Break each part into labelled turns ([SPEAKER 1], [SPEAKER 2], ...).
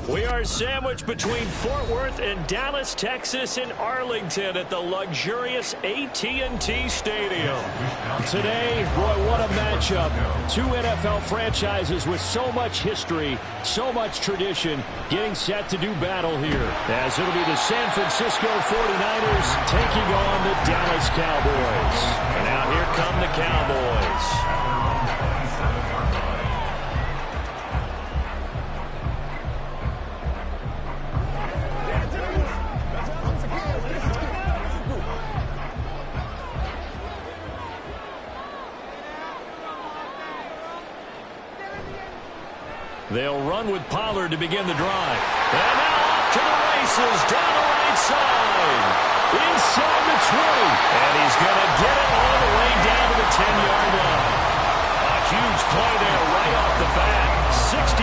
[SPEAKER 1] We are sandwiched between Fort Worth and Dallas, Texas, in Arlington at the luxurious AT&T Stadium. Today, boy, what a matchup. Two NFL franchises with so much history, so much tradition, getting set to do battle here. As it'll be the San Francisco 49ers taking on the Dallas Cowboys. And now here come the Cowboys. They'll run with Pollard to begin the drive. And now off to the races down the right side. Inside the 20. And he's going to get it all the way down to the 10-yard line. A huge play there right off the bat. 63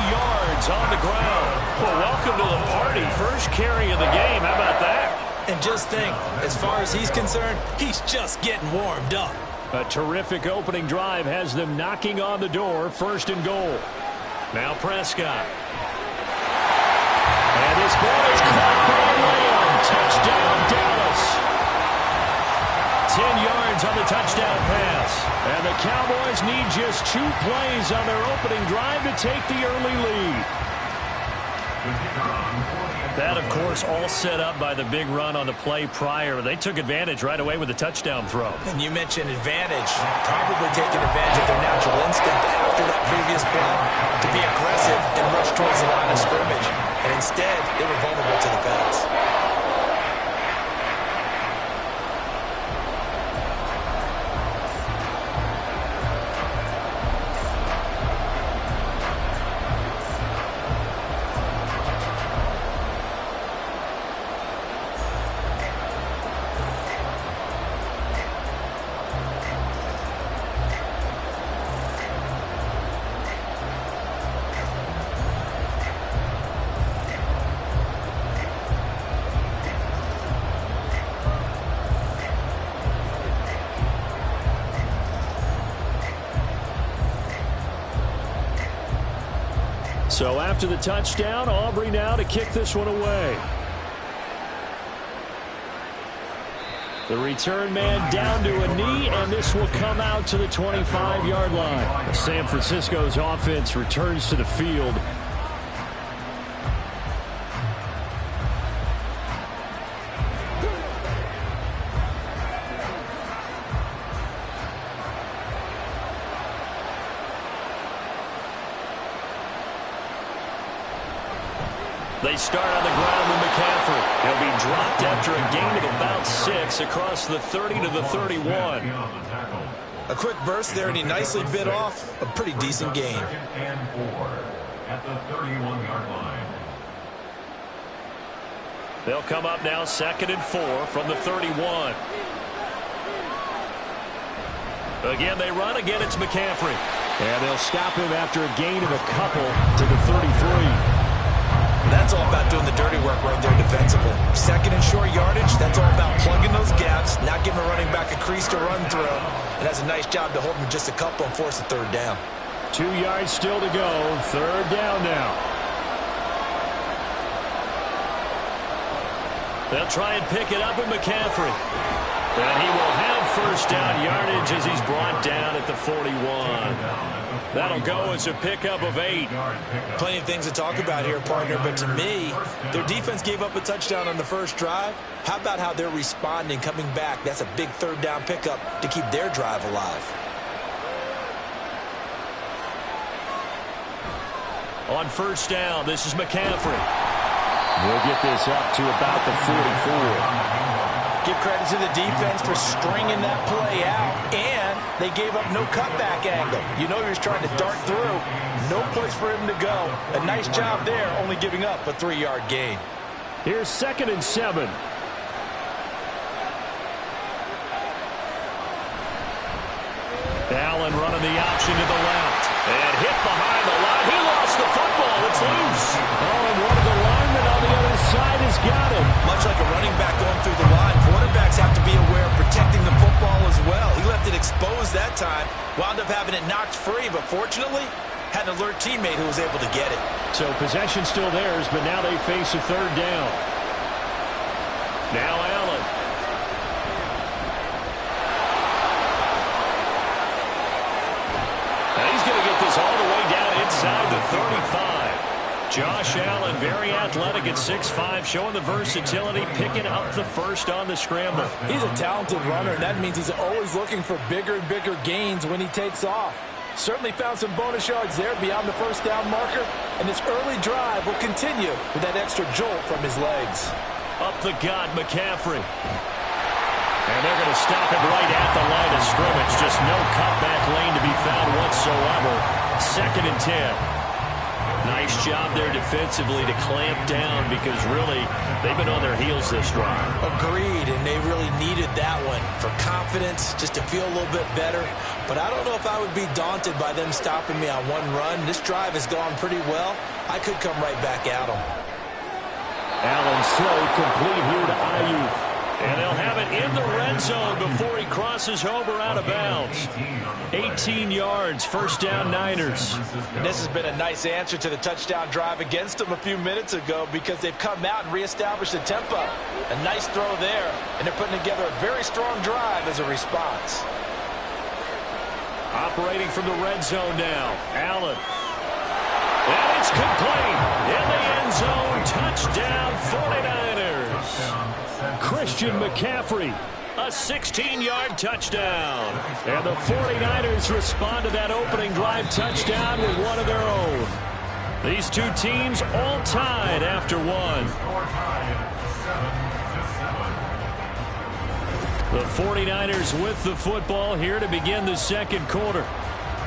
[SPEAKER 1] yards on the ground. Well, welcome to the party. First carry of the game. How about that?
[SPEAKER 2] And just think, as far as he's concerned, he's just getting warmed up.
[SPEAKER 1] A terrific opening drive has them knocking on the door. First and goal. Now Prescott. And this ball is caught by Lamb. Touchdown, Dallas. 10 yards on the touchdown pass. And the Cowboys need just 2 plays on their opening drive to take the early lead. That, of course, all set up by the big run on the play prior. They took advantage right away with the touchdown throw.
[SPEAKER 2] And you mentioned advantage. Probably taking advantage of their natural instinct after that previous play to be aggressive and rush towards the line of scrimmage. And instead, they were vulnerable to the pass.
[SPEAKER 1] So after the touchdown, Aubrey now to kick this one away. The return man down to a knee, and this will come out to the 25-yard line. San Francisco's offense returns to the field. They start on the ground with McCaffrey. He'll be dropped after a gain of about 6 across the 30 to the 31.
[SPEAKER 2] A quick burst there, and he nicely bit off a pretty decent gain.
[SPEAKER 3] And 4 at the 31-yard line.
[SPEAKER 1] They'll come up now 2nd and 4 from the 31. Again, they run. Again, it's McCaffrey. And they'll stop him after a gain of a couple to the 33.
[SPEAKER 2] That's all about doing the dirty work right there defensively. 2nd and short yardage, that's all about plugging those gaps, not giving a running back a crease to run through. And that's a nice job to hold him just a couple and force a 3rd down.
[SPEAKER 1] 2 yards still to go. 3rd down now. They'll try and pick it up with McCaffrey. And he will have first down yardage as he's brought down at the 41. That'll go as a pickup of 8.
[SPEAKER 2] Plenty of things to talk about here, partner, but to me, their defense gave up a touchdown on the first drive. How about how they're responding, coming back? That's a big third down pickup to keep their drive alive.
[SPEAKER 1] On first down, this is McCaffrey. We'll get this up to about the 44.
[SPEAKER 2] Give credit to the defense for stringing that play out, and they gave up no cutback angle. You know he was trying to dart through. No place for him to go. A nice job there, only giving up a 3-yard gain.
[SPEAKER 1] Here's 2nd and 7. Allen running the option to the left. And hit behind the line. He lost the football. It's loose. Oh, and one of the linemen on the other side has got it.
[SPEAKER 2] Much like a running back going through the line, quarterbacks have to be aware of protecting the football as well. He left it exposed that time. Wound up having it knocked free, but fortunately, had an alert teammate who was able to get it.
[SPEAKER 1] So possession still theirs, but now they face a 3rd down. Now Allen. He's going to get this all the way down inside the 35. Josh Allen, very athletic at 6'5", showing the versatility, picking up the first on the scramble.
[SPEAKER 4] He's a talented runner, and that means he's always looking for bigger and bigger gains when he takes off. Certainly found some bonus yards there beyond the first down marker, and his early drive will continue with that extra jolt from his legs.
[SPEAKER 1] Up the gut, McCaffrey. And they're going to stop him right at the line of scrimmage. Just no cutback lane to be found whatsoever. 2nd and 10. Nice job there defensively to clamp down because really they've been on their heels this drive.
[SPEAKER 2] Agreed, and they really needed that one for confidence, just to feel a little bit better. But I don't know if I would be daunted by them stopping me on one run. This drive has gone pretty well. I could come right back at them.
[SPEAKER 1] Allen slow, complete here to Ayuk. And they'll have it in the red zone before he crosses over out of bounds. 18 yards, first down Niners.
[SPEAKER 2] And this has been a nice answer to the touchdown drive against them a few minutes ago because they've come out and reestablished the tempo. A nice throw there, and they're putting together a very strong drive as a response.
[SPEAKER 1] Operating from the red zone now, Allen. And it's complete. In the end zone, touchdown 49ers. Christian McCaffrey, a 16-yard touchdown. And the 49ers respond to that opening drive touchdown with one of their own. These two teams all tied after one. The 49ers with the football here to begin the 2nd quarter.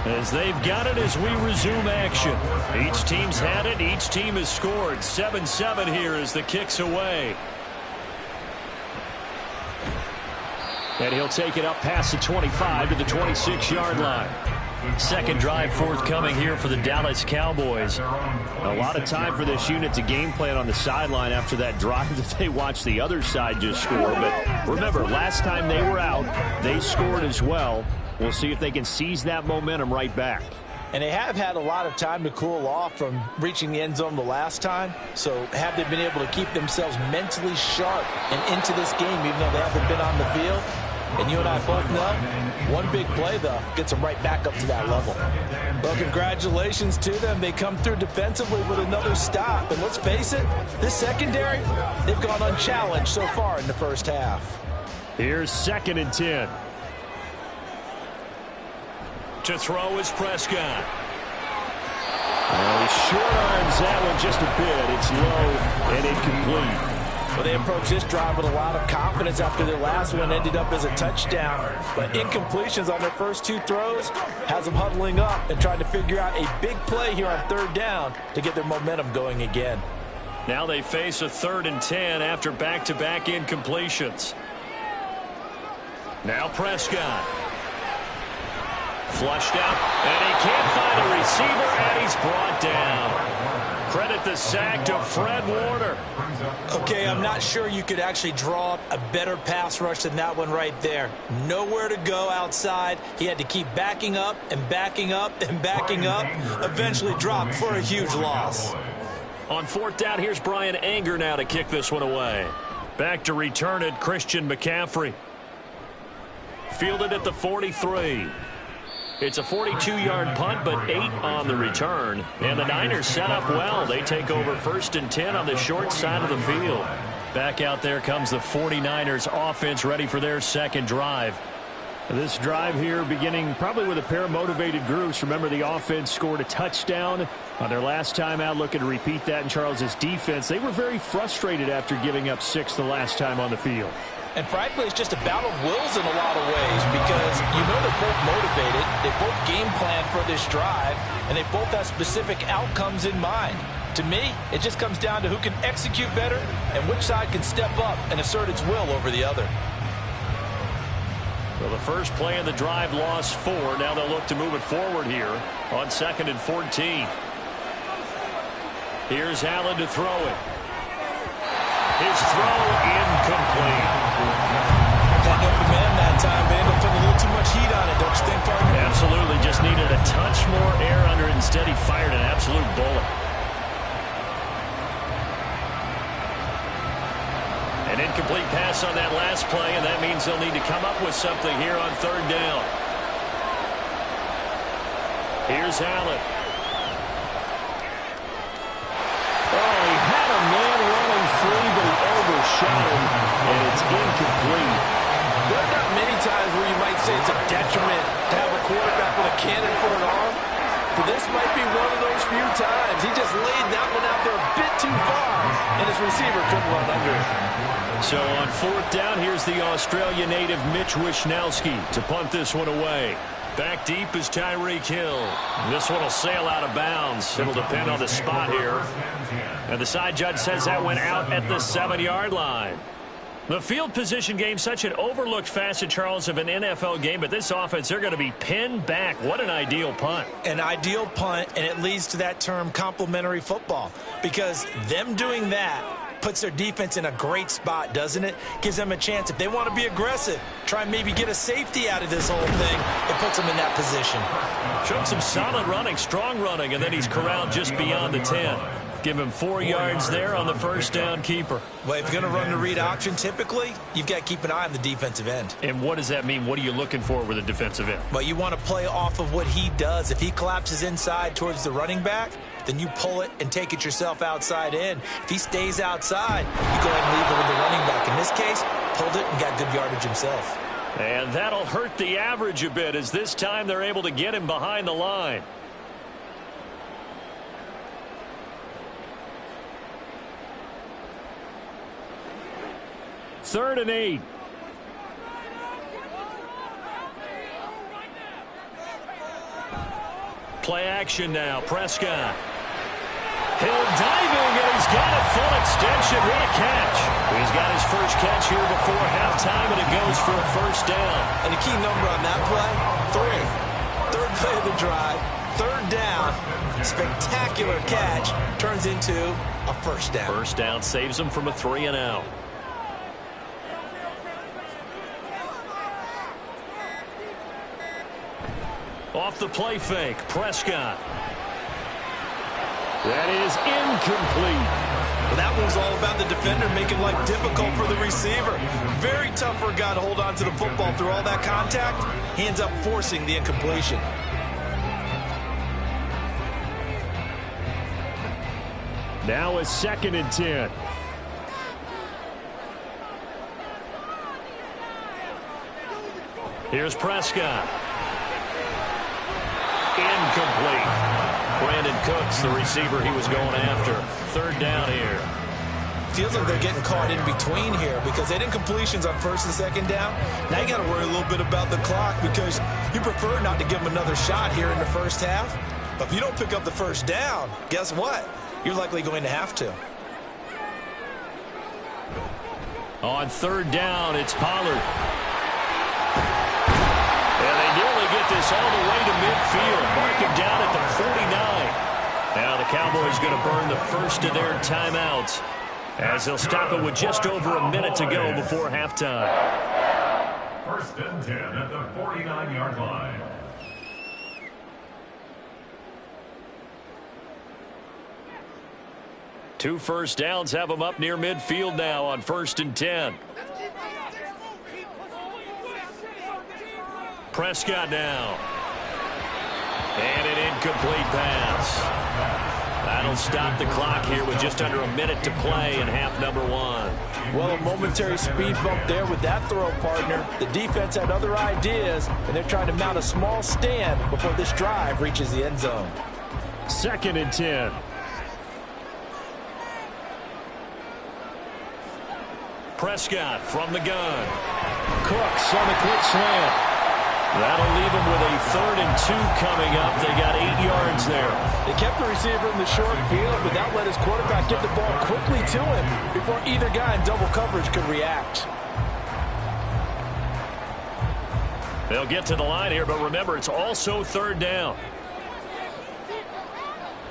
[SPEAKER 1] As they've got it as we resume action. Each team's had it. Each team has scored. 7-7 here as the kick's away. And he'll take it up past the 25 to the 26-yard line. 2nd drive forthcoming here for the Dallas Cowboys. A lot of time for this unit to game plan on the sideline after that drive that they watched the other side just score. But remember, last time they were out, they scored as well. We'll see if they can seize that momentum right back.
[SPEAKER 2] And they have had a lot of time to cool off from reaching the end zone the last time. So have they been able to keep themselves mentally sharp and into this game even though they haven't been on the field? And you and I both know, one big play, though, gets them right back up to that level. Well, congratulations to them. They come through defensively with another stop. And let's face it, this secondary, they've gone unchallenged so far in the first half.
[SPEAKER 1] Here's 2nd and 10. To throw is Prescott. Well, he short arms that one just a bit. It's low and incomplete.
[SPEAKER 4] Well, they approached this drive with a lot of confidence after their last one ended up as a touchdown. But incompletions on their first 2 throws has them huddling up and trying to figure out a big play here on 3rd down to get their momentum going again.
[SPEAKER 1] Now they face a 3rd and 10 after back-to-back incompletions. Now Prescott. Flushed out, and he can't find a receiver, and he's brought down. Credit the sack to Fred Warner.
[SPEAKER 2] Okay, I'm not sure you could actually draw up a better pass rush than that one right there. Nowhere to go outside. He had to keep backing up and backing up and backing up. Eventually dropped for a huge loss.
[SPEAKER 1] On 4th down, here's Brian Anger now to kick this one away. Back to return it, Christian McCaffrey. Fielded at the 43. It's a 42-yard punt, but 8 on the return. And the Niners set up well. They take over 1st and 10 on the short side of the field. Back out there comes the 49ers offense ready for their second drive. This drive here beginning probably with a pair of motivated groups. Remember, the offense scored a touchdown on their last time out, looking to repeat that in Charles's defense. They were very frustrated after giving up 6 the last time on the field.
[SPEAKER 4] And frankly, it's just a battle of wills in a lot of ways because you know they're both motivated. They both game plan for this drive, and they both have specific outcomes in mind. To me, it just comes down to who can execute better and which side can step up and assert its will over the other.
[SPEAKER 1] Well, the first play of the drive lost 4. Now they'll look to move it forward here on 2nd and 14. Here's Allen to throw it. His throw incomplete.
[SPEAKER 4] Got open man that time, man. They'll put a little too much heat on it, don't you think, partner?
[SPEAKER 1] Absolutely. Just needed a touch more air under it. Instead, he fired an absolute bullet. An incomplete pass on that last play, and that means they'll need to come up with something here on 3rd down. Here's Allen. Oh, he had a man running free, but he overshot him, and it's incomplete.
[SPEAKER 4] There are not many times where you might say it's a detriment to have a quarterback with a cannon for an arm, but this might be one of those few times. He just laid that one out there a bit too far, and his receiver couldn't run under it.
[SPEAKER 1] So on 4th down, here's the Australia native Mitch Wishnowsky to punt this one away. Back deep is Tyreek Hill. This one will sail out of bounds. It'll depend on the spot here. And the side judge says that went out at the 7-yard line. The field position game, such an overlooked facet, Charles, of an NFL game, but this offense, they're going to be pinned back. What an ideal punt.
[SPEAKER 2] An ideal punt, and it leads to that term complementary football, because them doing that puts their defense in a great spot, doesn't it? Gives them a chance. If they want to be aggressive, try and maybe get a safety out of this whole thing, it puts them in that position.
[SPEAKER 1] Showed some solid running, strong running, and then he's corralled just beyond the 10. Give him 4 yards there on the 1st down keeper.
[SPEAKER 2] Well, if you're going to run the read option, typically, you've got to keep an eye on the defensive end.
[SPEAKER 1] And what does that mean? What are you looking for with a defensive end?
[SPEAKER 2] Well, you want to play off of what he does. If he collapses inside towards the running back, then you pull it and take it yourself outside in. If he stays outside, you go ahead and leave it with the running back. In this case, pulled it and got good yardage himself.
[SPEAKER 1] And that'll hurt the average a bit, as this time they're able to get him behind the line. Third and 8. Play action now. Prescott. Hill diving, and he's got a full extension. What a catch. He's got his first catch here before halftime, and it goes for a 1st down.
[SPEAKER 2] And the key number on that play, 3. Third play of the drive, 3rd down. Spectacular catch turns into a 1st down.
[SPEAKER 1] 1st down saves him from a 3-and-out. Off the play fake, Prescott. That is incomplete.
[SPEAKER 2] Well, that one's all about the defender making life difficult for the receiver. Very tough for a guy to hold on to the football through all that contact. He ends up forcing the incompletion.
[SPEAKER 1] Now a 2nd and 10. Here's Prescott. Incomplete. Brandon Cooks, the receiver he was going after. 3rd down here.
[SPEAKER 2] Feels like they're getting caught in between here because they had incompletions on 1st and 2nd down. Now you got to worry a little bit about the clock because you prefer not to give them another shot here in the 1st half. But if you don't pick up the 1st down, guess what? You're likely going to have to.
[SPEAKER 1] On 3rd down, it's Pollard. And they nearly get this all the way to midfield. Mark him down at the 49. Now the Cowboys going to burn the first of their timeouts as they'll stop it with just over a minute to go before halftime.
[SPEAKER 3] 1st and 10 at the 49-yard line.
[SPEAKER 1] 2 first downs have them up near midfield now on 1st and 10. Prescott now. And an incomplete pass. That'll stop the clock here with just under a minute to play in half number 1.
[SPEAKER 4] Well, a momentary speed bump there with that throw, partner. The defense had other ideas, and they're trying to mount a small stand before this drive reaches the end zone.
[SPEAKER 1] 2nd and 10. Prescott from the gun. Cooks on the quick slant. That'll leave him with a 3rd and 2 coming up. They got 8 yards there.
[SPEAKER 4] They kept the receiver in the short field, but that let his quarterback get the ball quickly to him before either guy in double coverage could react.
[SPEAKER 1] They'll get to the line here, but remember, it's also 3rd down.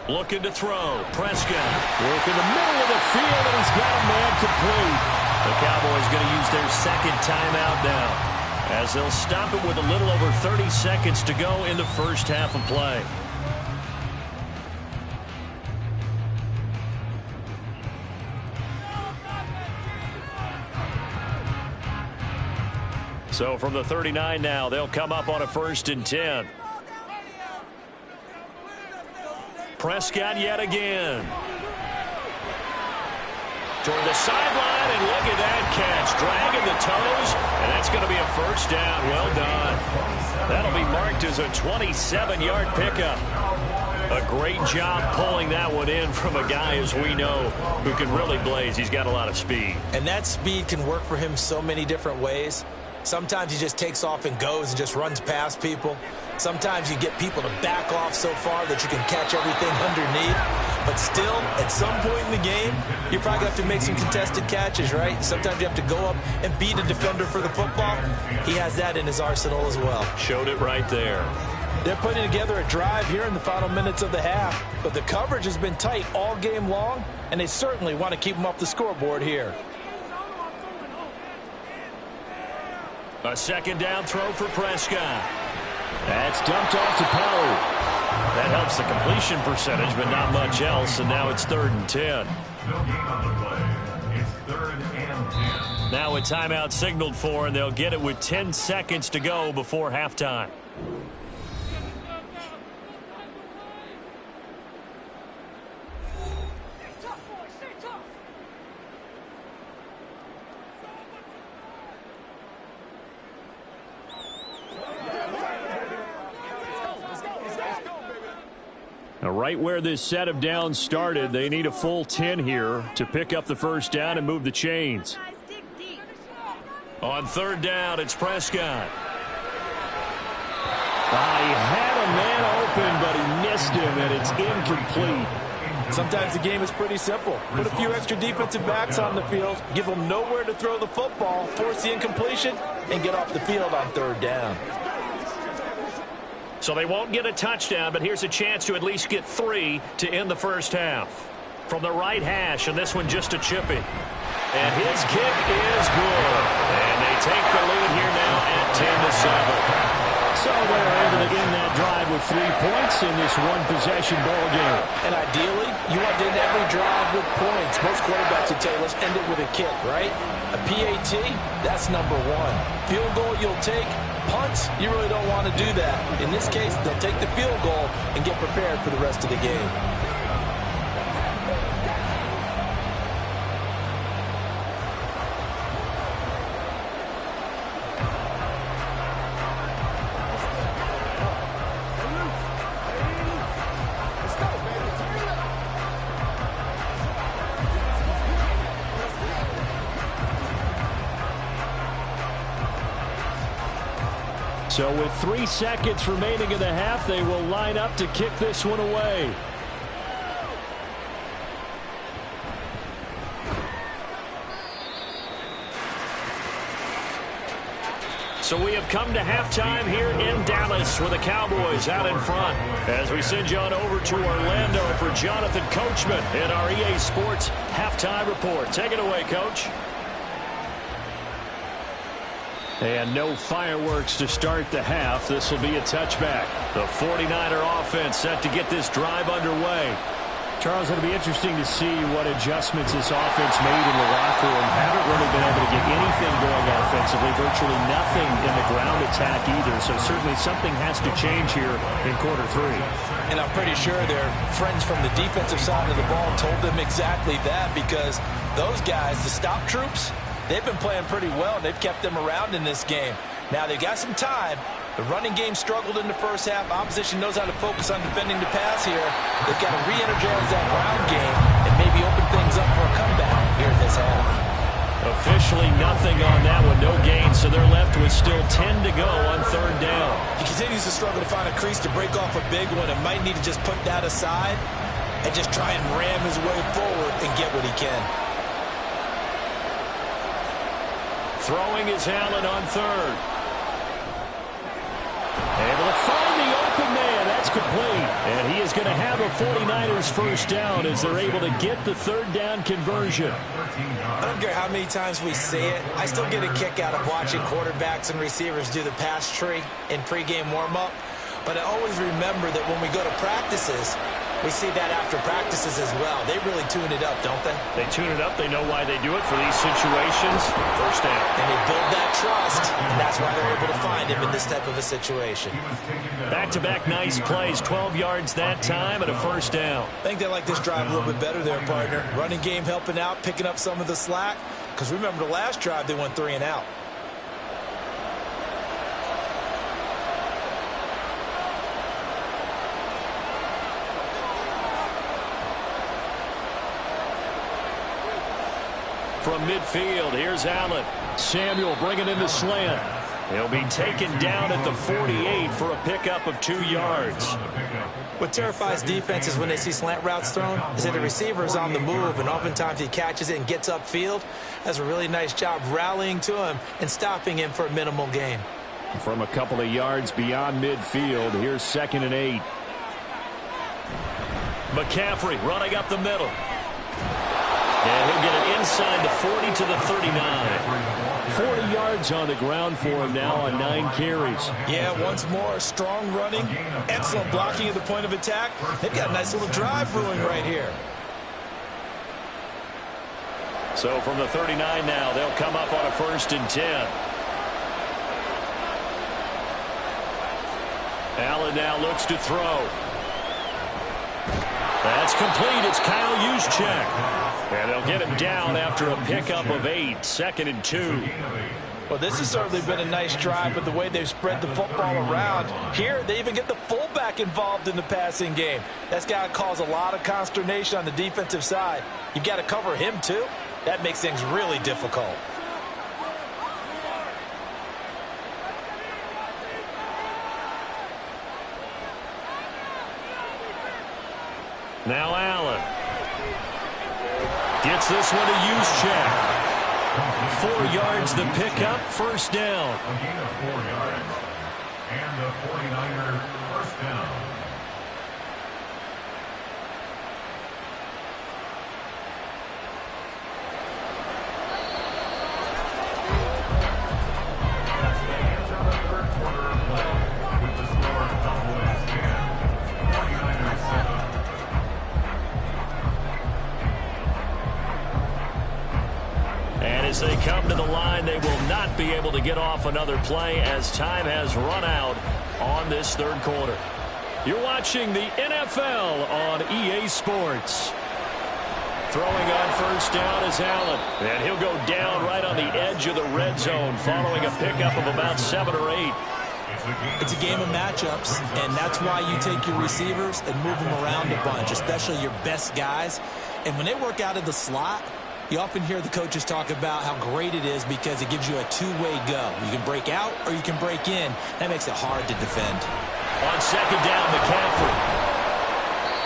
[SPEAKER 1] Looking to throw. Prescott. Work in the middle of the field, and he's got a man complete. The Cowboys going to use their 2nd timeout now, as they'll stop it with a little over 30 seconds to go in the first half of play. So from the 39 now, they'll come up on a 1st and 10. Prescott yet again. Toward the sideline, and look at that catch. Dragging the toes, and that's going to be a 1st down. Well done. That'll be marked as a 27-yard pickup. A great job pulling that one in from a guy, as we know, who can really blaze. He's got a lot of speed.
[SPEAKER 2] And that speed can work for him so many different ways. Sometimes he just takes off and goes and just runs past people. Sometimes you get people to back off so far that you can catch everything underneath. But still, at some point in the game, you probably have to make some contested catches, right? Sometimes you have to go up and beat a defender for the football. He has that in his arsenal as well.
[SPEAKER 1] Showed it right there.
[SPEAKER 4] They're putting together a drive here in the final minutes of the half, but the coverage has been tight all game long, and they certainly want to keep them off the scoreboard here.
[SPEAKER 1] A 2nd down throw for Prescott. That's dumped off to Poe. That helps the completion percentage, but not much else, and now it's 3rd and 10.
[SPEAKER 3] No gain on the play. It's 3rd and 10.
[SPEAKER 1] Now a timeout signaled for, and they'll get it with 10 seconds to go before halftime. Now, right where this set of downs started, they need a full 10 here to pick up the 1st down and move the chains. On 3rd down, it's Prescott. He had a man open, but he missed him, and it's incomplete.
[SPEAKER 4] Sometimes the game is pretty simple. Put a few extra defensive backs on the field, give them nowhere to throw the football, force the incompletion, and get off the field on 3rd down.
[SPEAKER 1] So they won't get a touchdown, but here's a chance to at least get 3 to end the first half. From the right hash, and this one just a chipping. And his kick is good. And they take the lead here now at 10-7. So they're able to end that drive with 3 points in this one-possession ball game.
[SPEAKER 4] And ideally, you want to end every drive with points. Most quarterbacks would tell you, let's end it with a kick, right? A PAT, that's number 1. Field goal you'll take. Punts, you really don't want to do that. In this case, they'll take the field goal and get prepared for the rest of the game.
[SPEAKER 1] So with 3 seconds remaining in the half, they will line up to kick this one away. So we have come to halftime here in Dallas with the Cowboys out in front. As we send you on over to Orlando for Jonathan Coachman in our EA Sports Halftime Report. Take it away, Coach. And no fireworks to start the half. This will be a touchback. The 49er offense set to get this drive underway. Charles, it'll be interesting to see what adjustments this offense made in the locker room. Haven't really been able to get anything going offensively, virtually nothing in the ground attack either. So certainly something has to change here in quarter three.
[SPEAKER 4] And I'm pretty sure their friends from the defensive side of the ball told them exactly that, because those guys, the stop troops, they've been playing pretty well, and they've kept them around in this game. Now, they've got some time. The running game struggled in the first half. Opposition knows how to focus on defending the pass here. They've got to re-energize that ground game and maybe open things up for a comeback here in this half.
[SPEAKER 1] Officially nothing on that one. No gain, so they're left with still 10 to go on third down.
[SPEAKER 2] He continues to struggle to find a crease to break off a big one, and might need to just put that aside and just try and ram his way forward and get what he can.
[SPEAKER 1] Throwing is Allen on third. Able to find the open man. That's complete. And he is going to have a 49ers first down as they're able to get the third down conversion.
[SPEAKER 2] I don't care how many times we see it. I still get a kick out of watching quarterbacks and receivers do the pass tree in pregame warm-up. But I always remember that when we go to practices, we see that after practices as well. They really tune it up, don't they?
[SPEAKER 1] They tune it up. They know why they do it for these situations. First down.
[SPEAKER 2] And they build that trust, and that's why they're able to find him in this type of a situation.
[SPEAKER 1] Back-to-back nice plays. 12 yards that time and a first down.
[SPEAKER 2] I think they like this drive a little bit better there, partner. Running game helping out, picking up some of the slack. Because remember the last drive, they went 3 and out.
[SPEAKER 1] From midfield, here's Allen. Samuel bringing in the slant. He'll be taken down at the 48 for a pickup of 2 yards.
[SPEAKER 2] What terrifies defenses when they see slant routes thrown is that the receiver is on the move, and oftentimes he catches it and gets upfield. Does a really nice job rallying to him and stopping him for a minimal gain.
[SPEAKER 1] From a couple of yards beyond midfield, here's 2nd and 8. McCaffrey running up the middle. And he'll get it inside the 40 to the 39. 40 yards on the ground for him now on 9 carries.
[SPEAKER 2] Yeah, once more, strong running, excellent blocking at the point of attack. They've got a nice little drive brewing right here.
[SPEAKER 1] So from the 39 now, they'll come up on a 1st and 10. Allen now looks to throw. That's complete. It's Kyle Juszczyk. And they'll get him down after a pickup of 8. 2nd and 2.
[SPEAKER 4] Well, this has certainly been a nice drive, but the way they've spread the football around. Here, they even get the fullback involved in the passing game. That's got to cause a lot of consternation on the defensive side. You've got to cover him, too. That makes things really difficult.
[SPEAKER 1] Now Allen. Gets this one to Juszczyk. 4 yards the pickup, first down.
[SPEAKER 3] A gain of 4 yards. And the 49er first down. That's the end of the third quarter of play. With the score Cowboys 10, 49ers 7.
[SPEAKER 1] And as they come to the line, they will not be able to get off another play as time has run out on this third quarter. You're watching the NFL on EA Sports. Throwing on first down is Allen. And he'll go down right on the edge of the red zone following a pickup of about 7 or 8.
[SPEAKER 2] It's a game of matchups, and that's why you take your receivers and move them around a bunch, especially your best guys. And when they work out of the slot, you often hear the coaches talk about how great it is because it gives you a two-way go. You can break out or you can break in. That makes it hard to defend.
[SPEAKER 1] On 2nd down, McCaffrey.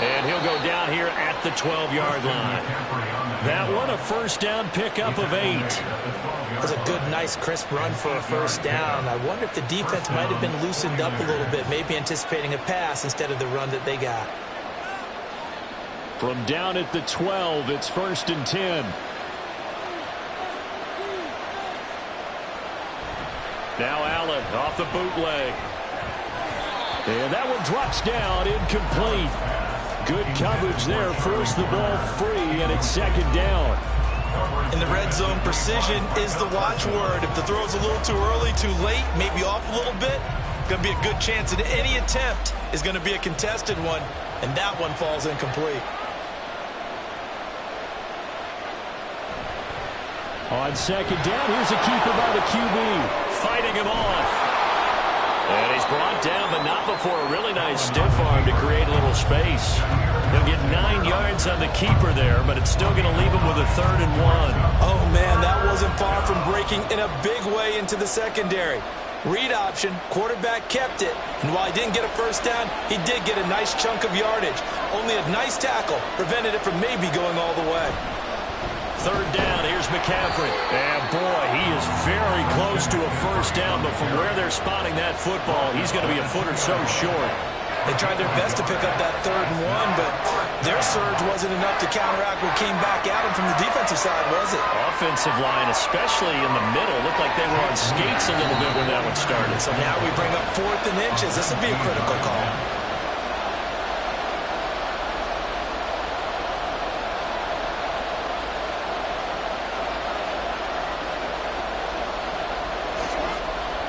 [SPEAKER 1] And he'll go down here at the 12-yard line. That one, a first down pickup of 8.
[SPEAKER 2] That's a good, nice, crisp run for a first down. I wonder if the defense might have been loosened up a little bit, maybe anticipating a pass instead of the run that they got.
[SPEAKER 1] From down at the 12, it's 1st and 10. Now Allen off the bootleg. And that one drops down, incomplete. Good coverage there. Forced the ball free, and it's second down.
[SPEAKER 2] In the red zone, precision is the watchword. If the throw's a little too early, too late, maybe off a little bit, going to be a good chance that any attempt is going to be a contested one, and that one falls incomplete.
[SPEAKER 1] On second down, here's a keeper by the QB. Fighting him off. And he's brought down, but not before a really nice stiff arm to create a little space. He'll get 9 yards on the keeper there, but it's still going to leave him with a 3rd and 1.
[SPEAKER 2] Oh, man, that wasn't far from breaking in a big way into the secondary. Read option, quarterback kept it, and while he didn't get a first down, he did get a nice chunk of yardage. Only a nice tackle prevented it from maybe going all the way.
[SPEAKER 1] 3rd down, here's McCaffrey. And boy, he is very close to a first down, but from where they're spotting that football, he's going to be a foot or so short.
[SPEAKER 2] They tried their best to pick up that 3rd and 1, but their surge wasn't enough to counteract what came back at them from the defensive side, was it?
[SPEAKER 1] Offensive line, especially in the middle, looked like they were on skates a little bit when that one started.
[SPEAKER 2] So now we bring up 4th and inches. This will be a critical call.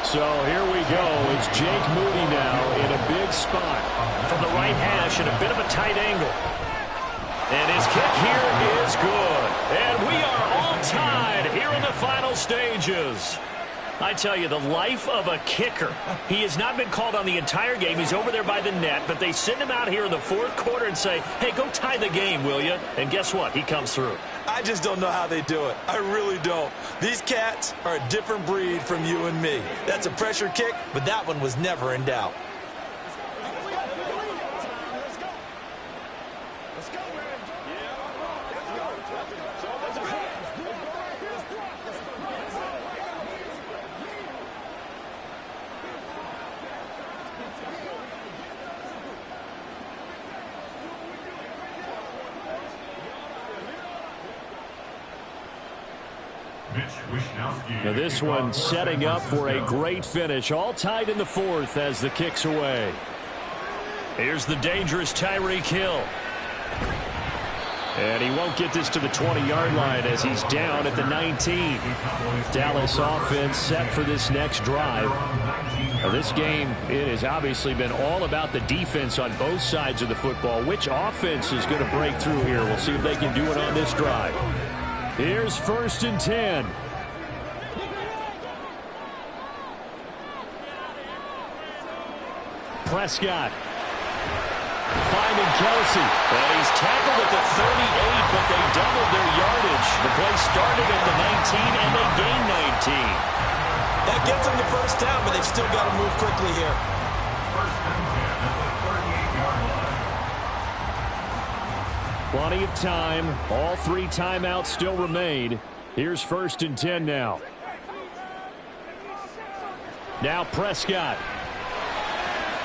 [SPEAKER 1] So here we go. It's Jake Moody now in a big spot from the right hash in a bit of a tight angle. And his kick here is good. And we are all tied here in the final stages. I tell you, the life of a kicker. He has not been called on the entire game. He's over there by the net, but they send him out here in the 4th quarter and say, hey, go tie the game, will you? And guess what? He comes through.
[SPEAKER 2] I just don't know how they do it. I really don't. These cats are a different breed from you and me. That's a pressure kick, but that one was never in doubt.
[SPEAKER 1] Now this one setting up for a great finish. All tied in the 4th as the kick's away. Here's the dangerous Tyreek Hill. And he won't get this to the 20-yard line as he's down at the 19. Dallas offense set for this next drive. Now this game, it has obviously been all about the defense on both sides of the football. Which offense is going to break through here? We'll see if they can do it on this drive. Here's 1st and 10. Prescott finding Kelsey. And he's tackled at the 38, but they doubled their yardage. The play started at the 19, and they gained 19.
[SPEAKER 2] That gets them the first down, but they've still got to move quickly here.
[SPEAKER 3] 1st and 10 at the 38-yard line.
[SPEAKER 1] Plenty of time. All 3 timeouts still remain. Here's 1st and 10 now. Now Prescott.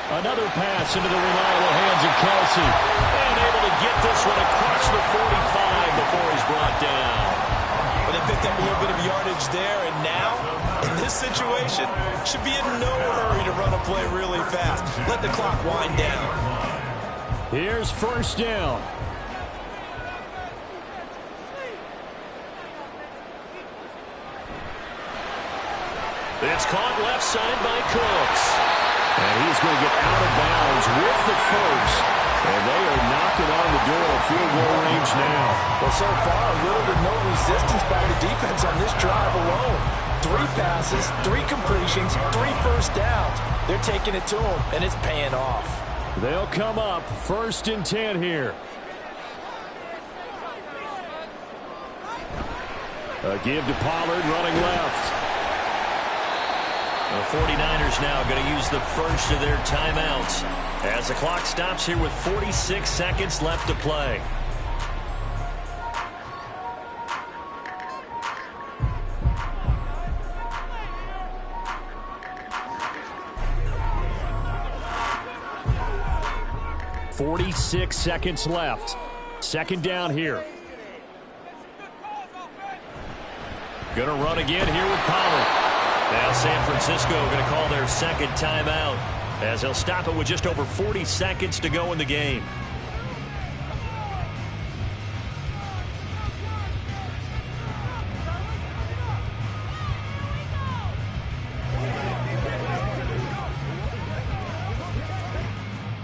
[SPEAKER 1] Another pass into the reliable hands of Kelsey. And able to get this one across the 45 before he's brought down.
[SPEAKER 2] Well, they picked up a little bit of yardage there, and now, in this situation, should be in no hurry to run a play really fast. Let the clock wind down.
[SPEAKER 1] Here's 1st down. It's caught left side by Cooks. And he's going to get out of bounds with the 1st. And they are knocking on the door of field goal range now.
[SPEAKER 2] Well, so far, little to no resistance by the defense on this drive alone. 3 passes, 3 completions, 3 first downs. They're taking it to them, and it's paying off.
[SPEAKER 1] They'll come up 1st and 10 here. A give to Pollard running left. The 49ers now going to use the first of their timeouts as the clock stops here with 46 seconds left to play. .46 seconds left. 2nd down here. Going to run again here with Pollard. Now San Francisco going to call their 2nd timeout as they'll stop it with just over 40 seconds to go in the game.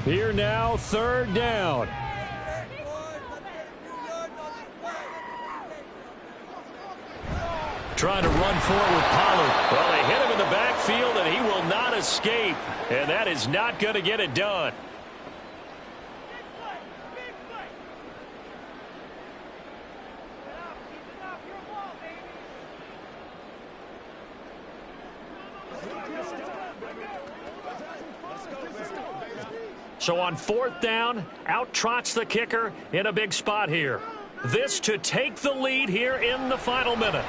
[SPEAKER 1] Here now, third down. Trying to run forward with Pollard. Well, they hit him in the backfield, and he will not escape. And that is not going to get it done. So on fourth down, out trots the kicker in a big spot here. This to take the lead here in the final minute.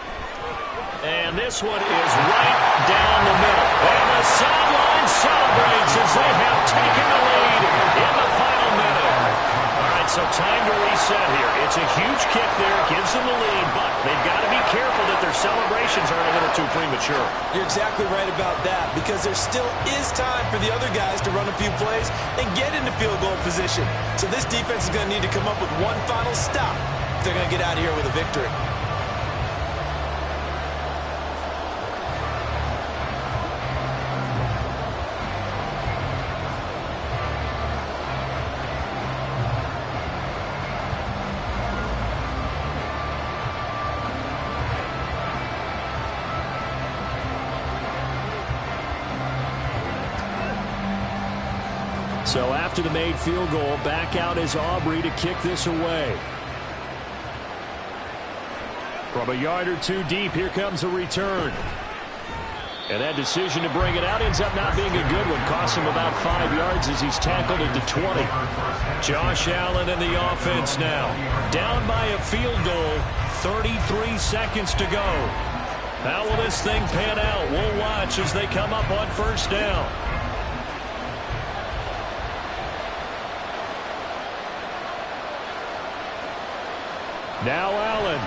[SPEAKER 1] And this one is right down the middle. And the sideline celebrates as they have taken the lead in the final minute. All right, so time to reset here. It's a huge kick there, gives them the lead, but they've got to be careful that their celebrations aren't a little too premature.
[SPEAKER 2] You're exactly right about that, because there still is time for the other guys to run a few plays and get into field goal position. So this defense is going to need to come up with one final stop if they're going to get out of here with a victory.
[SPEAKER 1] So after the made field goal, back out is Aubrey to kick this away. From a yard or two deep, here comes a return. And that decision to bring it out ends up not being a good one. Costs him about 5 yards as he's tackled at the 20. Josh Allen in the offense now. Down by a field goal, 33 seconds to go. How will this thing pan out? We'll watch as they come up on first down. Now Allen.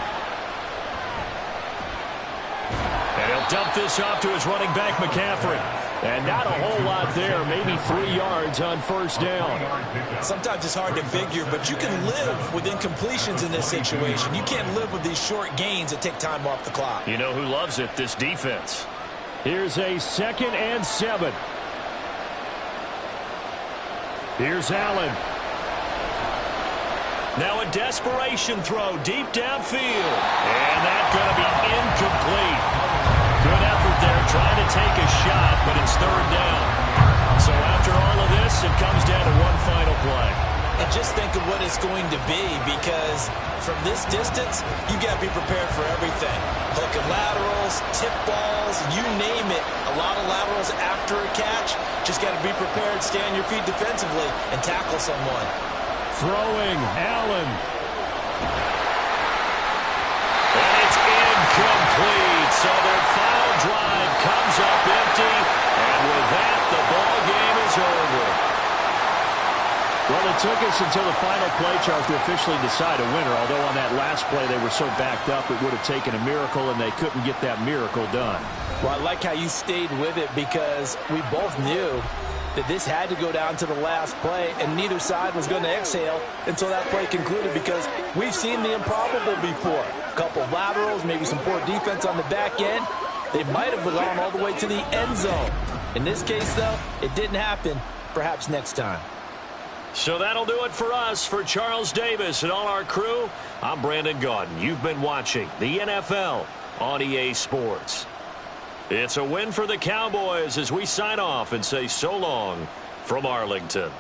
[SPEAKER 1] And he'll dump this off to his running back, McCaffrey. And not a whole lot there, maybe 3 yards on first down.
[SPEAKER 2] Sometimes it's hard to figure, but you can live with incompletions in this situation. You can't live with these short gains that take time off the clock.
[SPEAKER 1] You know who loves it? This defense. Here's a 2nd and 7. Here's Allen. Now a desperation throw deep downfield. And that's going to be incomplete. Good effort there trying to take a shot, but it's third down. So after all of this, it comes down to one final play.
[SPEAKER 2] And just think of what it's going to be, because from this distance, you got to be prepared for everything. Hook and laterals, tip balls, you name it. A lot of laterals after a catch. Just got to be prepared, stay on your feet defensively, and tackle someone.
[SPEAKER 1] Throwing, Allen. And it's incomplete. So their final drive comes up empty. And with that, the ball game is over. Well, it took us until the final play, Charles, to officially decide a winner. Although on that last play they were so backed up, it would have taken a miracle, and they couldn't get that miracle done.
[SPEAKER 4] Well, I like how you stayed with it, because we both knew that this had to go down to the last play, and neither side was going to exhale until that play concluded, because we've seen the improbable before. A couple of laterals, maybe some poor defense on the back end. They might have gone all the way to the end zone. In this case, though, it didn't happen. Perhaps next time.
[SPEAKER 1] So that'll do it for us. For Charles Davis and all our crew, I'm Brandon Gaudin. You've been watching the NFL on EA Sports. It's a win for the Cowboys as we sign off and say so long from Arlington.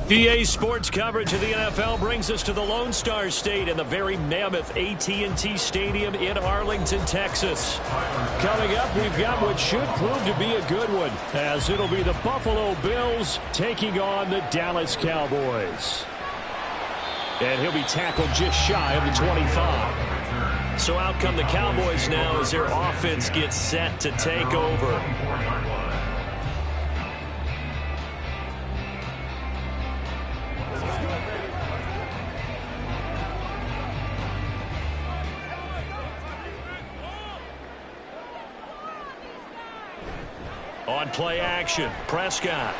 [SPEAKER 1] EA Sports coverage of the NFL brings us to the Lone Star State and the very mammoth AT&T Stadium in Arlington, Texas. Coming up, we've got what should prove to be a good one, as it'll be the Buffalo Bills taking on the Dallas Cowboys. And he'll be tackled just shy of the 25. So out come the Cowboys now as their offense gets set to take over. On play action, Prescott.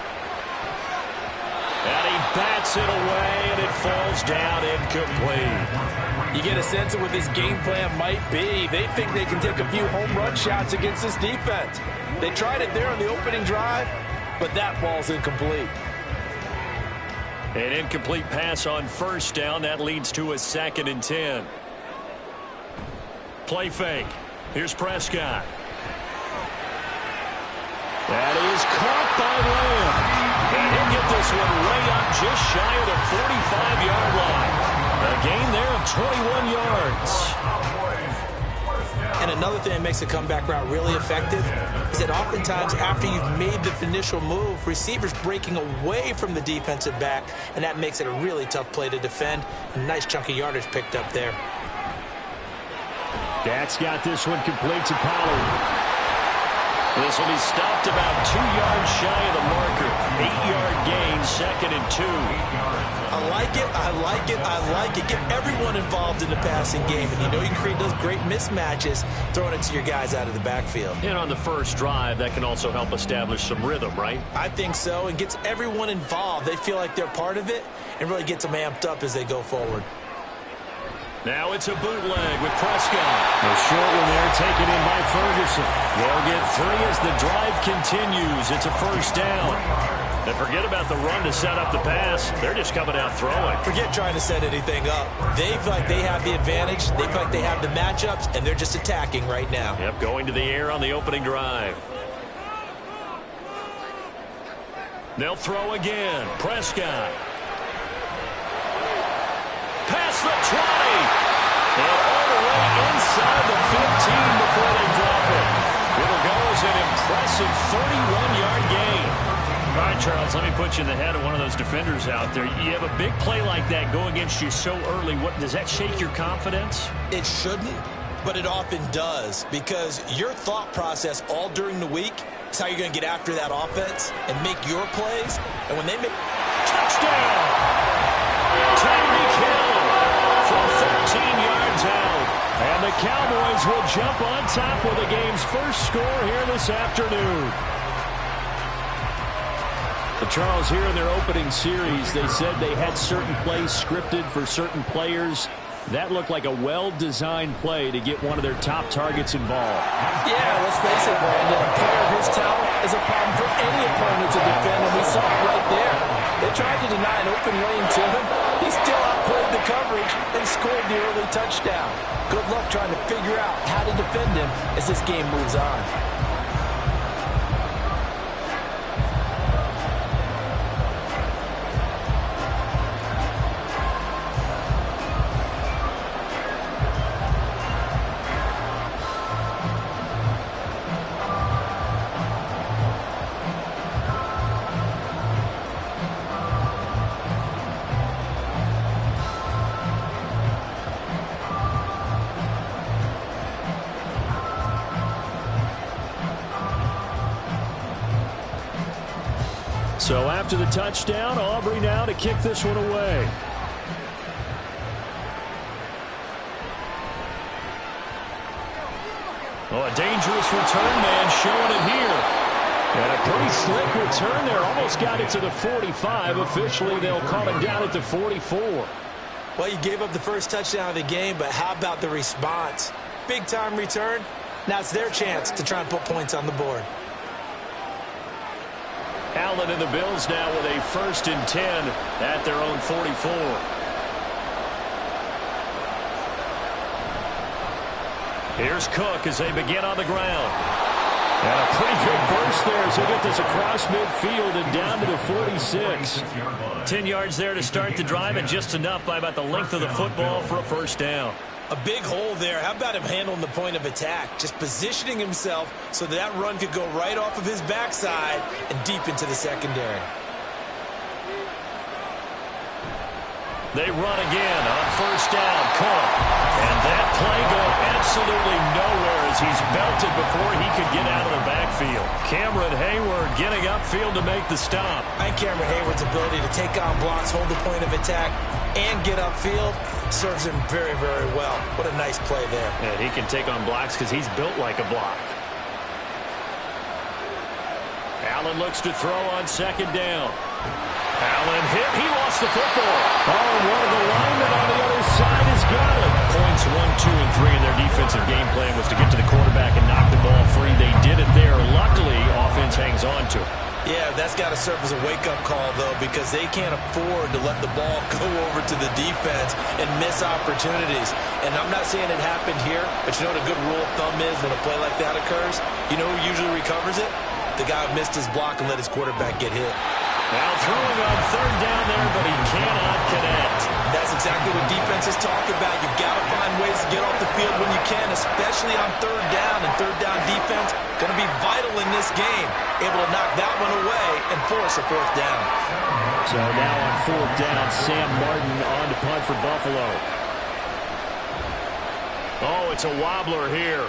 [SPEAKER 1] And he bats it away, and it falls down incomplete.
[SPEAKER 4] You get a sense of what this game plan might be. They think they can take a few home run shots against this defense. They tried it there on the opening drive, but that falls incomplete.
[SPEAKER 1] An incomplete pass on first down. That leads to a 2nd and 10. Play fake. Here's Prescott. That is caught by Lamb. And he'll get this one way up just shy of the 45-yard line. A gain there of 21 yards.
[SPEAKER 2] And another thing that makes the comeback route really effective is that oftentimes after you've made the initial move, receivers breaking away from the defensive back, and that makes it a really tough play to defend. A nice chunk of yardage picked up there.
[SPEAKER 1] Dak's got this one complete to Pollard. This will be stopped about 2 yards shy of the marker. 8-yard gain, 2nd and 2.
[SPEAKER 2] I like it, I like it, I like it. Get everyone involved in the passing game. And you know you can create those great mismatches throwing it to your guys out of the backfield.
[SPEAKER 1] And on the first drive, that can also help establish some rhythm, right?
[SPEAKER 2] I think so, and gets everyone involved. They feel like they're part of it and really gets them amped up as they go forward.
[SPEAKER 1] Now it's a bootleg with Prescott. The short one there taken in by Ferguson. They'll get 3 as the drive continues. It's a first down. And forget about the run to set up the pass. They're just coming out throwing.
[SPEAKER 2] Forget trying to set anything up. They feel like they have the advantage. They feel like they have the matchups, and they're just attacking right now.
[SPEAKER 1] Yep, going to the air on the opening drive. They'll throw again. Prescott. across the 20. And all the way inside the 15 before they drop it. It'll go as an impressive 31-yard gain. All right, Charles, let me put you in the head of one of those defenders out there. You have a big play like that go against you so early. Does that shake your confidence?
[SPEAKER 2] It shouldn't, but it often does, because your thought process all during the week is how you're going to get after that offense and make your plays. And when they make...
[SPEAKER 1] Touchdown! Tyreek Hill from 13 yards out. And the Cowboys will jump on top with the game's first score here this afternoon. But Charles, here in their opening series, they said they had certain plays scripted for certain players. That looked like a well-designed play to get one of their top targets involved.
[SPEAKER 4] Yeah, let's face it, Brandon. A player of his talent is a problem for any opponent to defend, and we saw it right there. They tried to deny an open lane to him. He still outplayed the coverage and scored the early touchdown. Good luck trying to figure out how to defend him as this game moves on.
[SPEAKER 1] So after the touchdown, Aubrey now to kick this one away. Oh, a dangerous return man showing it here. And a pretty slick return there. Almost got it to the 45. Officially, they'll call him down at the 44.
[SPEAKER 2] Well, you gave up the first touchdown of the game, but how about the response? Big-time return. Now it's their chance to try and put points on the board.
[SPEAKER 1] Allen and the Bills now with a 1st and 10 at their own 44. Here's Cook as they begin on the ground. And a pretty good burst there as they get this across midfield and down to the 46. 10 yards there to start the drive, and just enough by about the length of the football for a first down.
[SPEAKER 2] A big hole there. How about him handling the point of attack? Just positioning himself so that run could go right off of his backside and deep into the secondary.
[SPEAKER 1] They run again on first down. Cook. And that play going absolutely nowhere as he's belted before he could get out of the backfield. Cameron Hayward getting upfield to make the stop.
[SPEAKER 2] I think Cameron Hayward's ability to take on blocks, hold the point of attack, and get upfield serves him very, very well. What a nice play there.
[SPEAKER 1] And he can take on blocks because he's built like a block. Allen looks to throw on second down. Allen hit. He lost the football. Oh, one of the linemen on the other side has got it. Points 1, 2, and 3 in their defensive game plan was to get to the quarterback and knock the ball free. They did it there. Luckily, offense hangs on to it.
[SPEAKER 2] Yeah, that's got to serve as a wake-up call, though, because they can't afford to let the ball go over to the defense and miss opportunities. And I'm not saying it happened here, but you know what a good rule of thumb is when a play like that occurs? You know who usually recovers it? The guy who missed his block and let his quarterback get hit.
[SPEAKER 1] Now throwing on third down there, but he cannot connect.
[SPEAKER 2] That's exactly what defenses talk about. You've got to find ways to get off the field when you can, especially on third down. And third down defense going to be vital in this game. Able to knock that one away and force a fourth down.
[SPEAKER 1] So now on fourth down, Sam Martin on to punt for Buffalo. Oh, it's a wobbler here.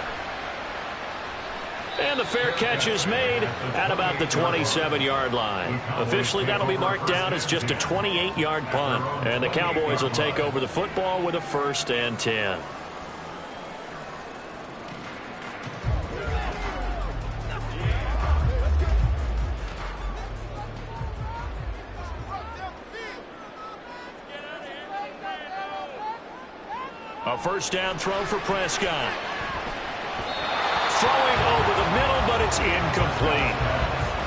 [SPEAKER 1] And the fair catch is made at about the 27-yard line. Officially, that'll be marked down as just a 28-yard punt. And the Cowboys will take over the football with a 1st and 10. A first down throw for Prescott. Throwing over the middle, but it's incomplete.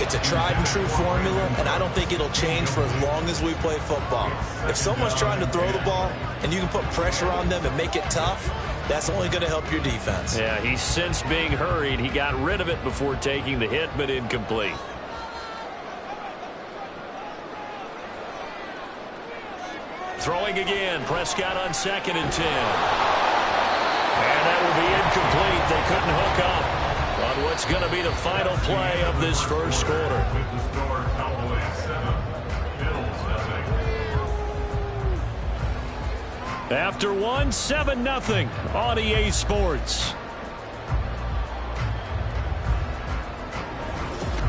[SPEAKER 2] It's a tried-and-true formula, and I don't think it'll change for as long as we play football. If someone's trying to throw the ball and you can put pressure on them and make it tough, that's only going to help your defense.
[SPEAKER 1] Yeah, he's since being hurried. He got rid of it before taking the hit, but incomplete. Throwing again. Prescott on 2nd and 10. And that will be incomplete. They couldn't hook up on what's going to be the final play of this first quarter.
[SPEAKER 3] With the score, Cowboys 7, Bills nothing.
[SPEAKER 1] After 7-0 on EA Sports.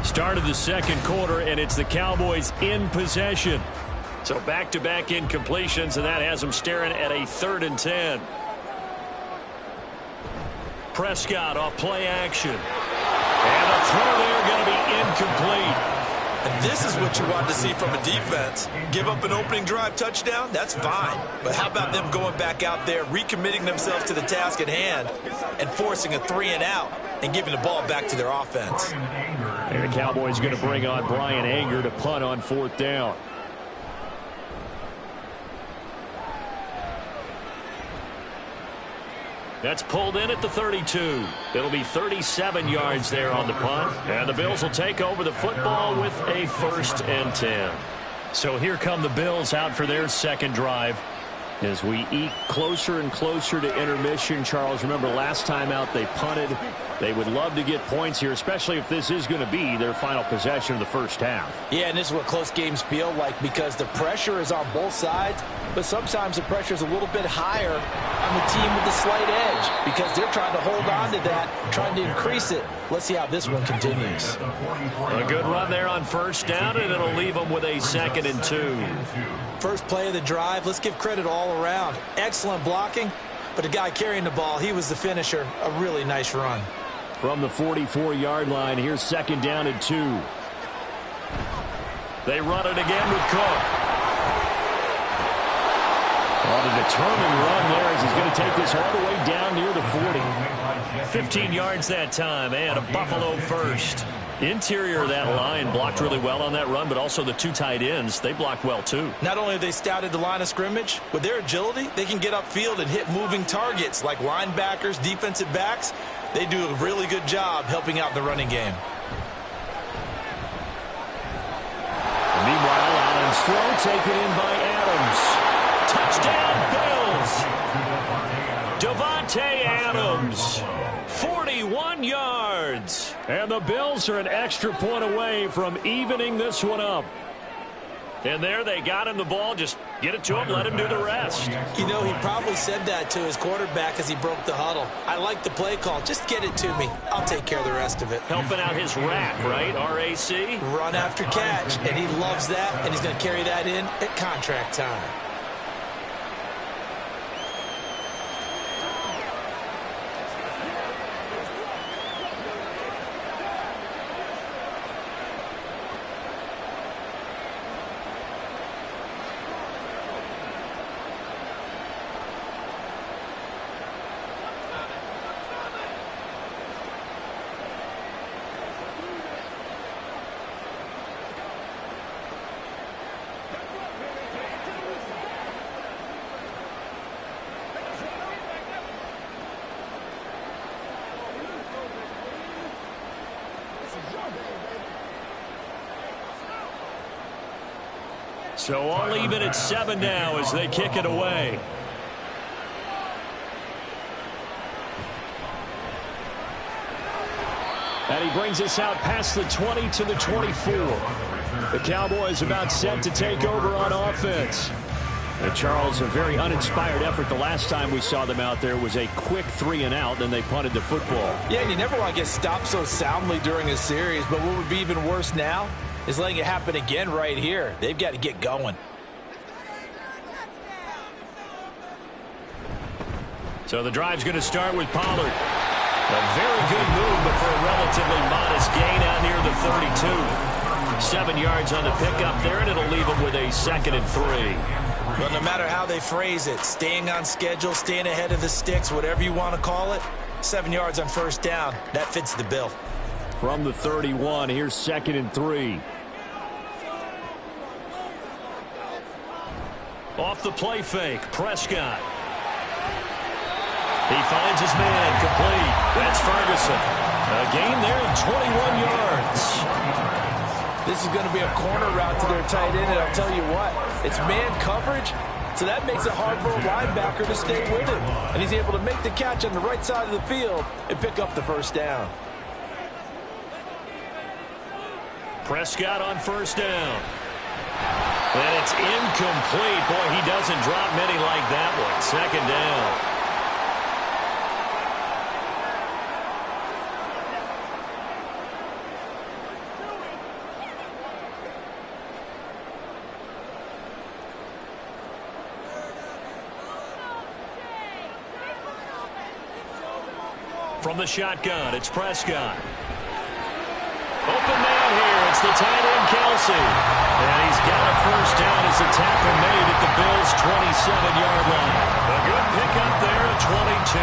[SPEAKER 1] Start of the second quarter, and it's the Cowboys in possession. So back-to-back incompletions, and that has them staring at a 3rd and 10. Prescott off play action. And the throw there going to be incomplete.
[SPEAKER 2] And this is what you want to see from a defense. Give up an opening drive touchdown, that's fine. But how about them going back out there, recommitting themselves to the task at hand, and forcing a 3-and-out and giving the ball back to their offense.
[SPEAKER 1] And the Cowboys going to bring on Brian Anger to punt on 4th down. That's pulled in at the 32. It'll be 37 yards there on the punt. And the Bills will take over the football with a 1st and 10. So here come the Bills out for their second drive. As we eke closer and closer to intermission, Charles, remember last time out they punted. They would love to get points here, especially if this is going to be their final possession of the first half.
[SPEAKER 4] Yeah, and this is what close games feel like because the pressure is on both sides, but sometimes the pressure is a little bit higher on the team with the slight edge because they're trying to hold on to that, trying to increase it. Let's see how this one continues.
[SPEAKER 1] A good run there on 1st down, and it'll leave them with a 2nd and 2.
[SPEAKER 2] First play of the drive, let's give credit all around. Excellent blocking, but the guy carrying the ball, he was the finisher. A really nice run.
[SPEAKER 1] From the 44-yard line, here's 2nd down and 2. They run it again with Cook. On a determined run there as he's going to take this all the way down near the 40. 15 yards that time, and a Buffalo first. Interior of that line blocked really well on that run, but also the 2 tight ends, they blocked well too.
[SPEAKER 2] Not only have they scouted the line of scrimmage, with their agility, they can get upfield and hit moving targets like linebackers, defensive backs. They do a really good job helping out the running game.
[SPEAKER 1] Meanwhile, Allen's throw taken in by Adams. Touchdown, Bills! Davante Adams, 41 yards. And the Bills are an extra point away from evening this one up. And there they got him the ball. Just get it to him, let him do the rest.
[SPEAKER 2] You know, he probably said that to his quarterback as he broke the huddle. I like the play call. Just get it to me. I'll take care of the rest of it.
[SPEAKER 1] Helping out his rack, right? RAC?
[SPEAKER 2] Run after catch. And he loves that, and he's going to carry that in at contract time.
[SPEAKER 1] So all even at 7 now as they kick it away. And he brings us out past the 20 to the 24. The Cowboys about set to take over on offense. And Charles, a very uninspired effort the last time we saw them out there was a quick 3-and-out, then they punted the football.
[SPEAKER 4] Yeah, and you never want to get stopped so soundly during a series, but what would be even worse now is letting it happen again right here. They've got to get going.
[SPEAKER 1] So the drive's going to start with Pollard. A very good move, but for a relatively modest gain out near the 32. 7 yards on the pickup there, and it'll leave them with a 2nd and 3.
[SPEAKER 2] Well, no matter how they phrase it, staying on schedule, staying ahead of the sticks, whatever you want to call it, 7 yards on 1st down, that fits the bill.
[SPEAKER 1] From the 31, here's 2nd and 3. Off the play fake, Prescott. He finds his man, complete. That's Ferguson. A gain there of 21 yards.
[SPEAKER 4] This is going to be a corner route to their tight end, and I'll tell you what, it's man coverage, So that makes it hard for a linebacker to stay with him. And he's able to make the catch on the right side of the field and pick up the first down.
[SPEAKER 1] Prescott on first down. And it's incomplete. Boy, he doesn't drop many like that one. Second down. From the shotgun, it's Prescott. Open man here. It's the tight end, Kelsey. And he's got a first down as the tackle made at the Bills' 27-yard line. A good pickup there at 22.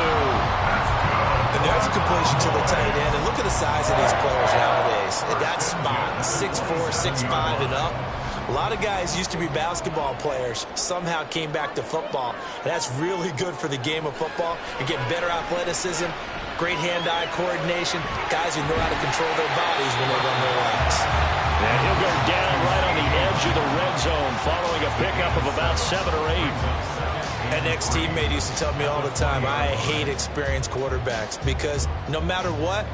[SPEAKER 2] And there's a completion to the tight end. And look at the size of these players nowadays. At that spot, 6'4", 6'5", and up. A lot of guys used to be basketball players, somehow came back to football. And that's really good for the game of football. You're getting better athleticism, great hand-eye coordination, guys who know how to control their bodies when they run their routes.
[SPEAKER 1] And he'll go down right on the edge of the red zone following a pickup of about 7 or 8.
[SPEAKER 2] An ex-teammate used to tell me all the time, I hate experienced quarterbacks because no matter what,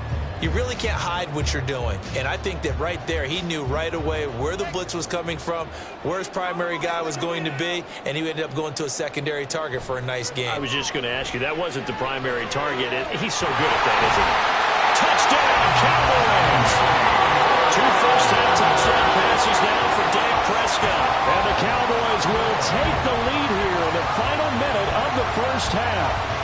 [SPEAKER 2] you really can't hide what you're doing. And I think that right there, he knew right away where the blitz was coming from, where his primary guy was going to be, and he ended up going to a secondary target for a nice game.
[SPEAKER 1] I was just going to ask you, that wasn't the primary target. He's so good at that, isn't he? Touchdown, Cowboys! 2 first-half touchdown passes now for Dak Prescott. And the Cowboys will take the lead here in the final minute of the first half.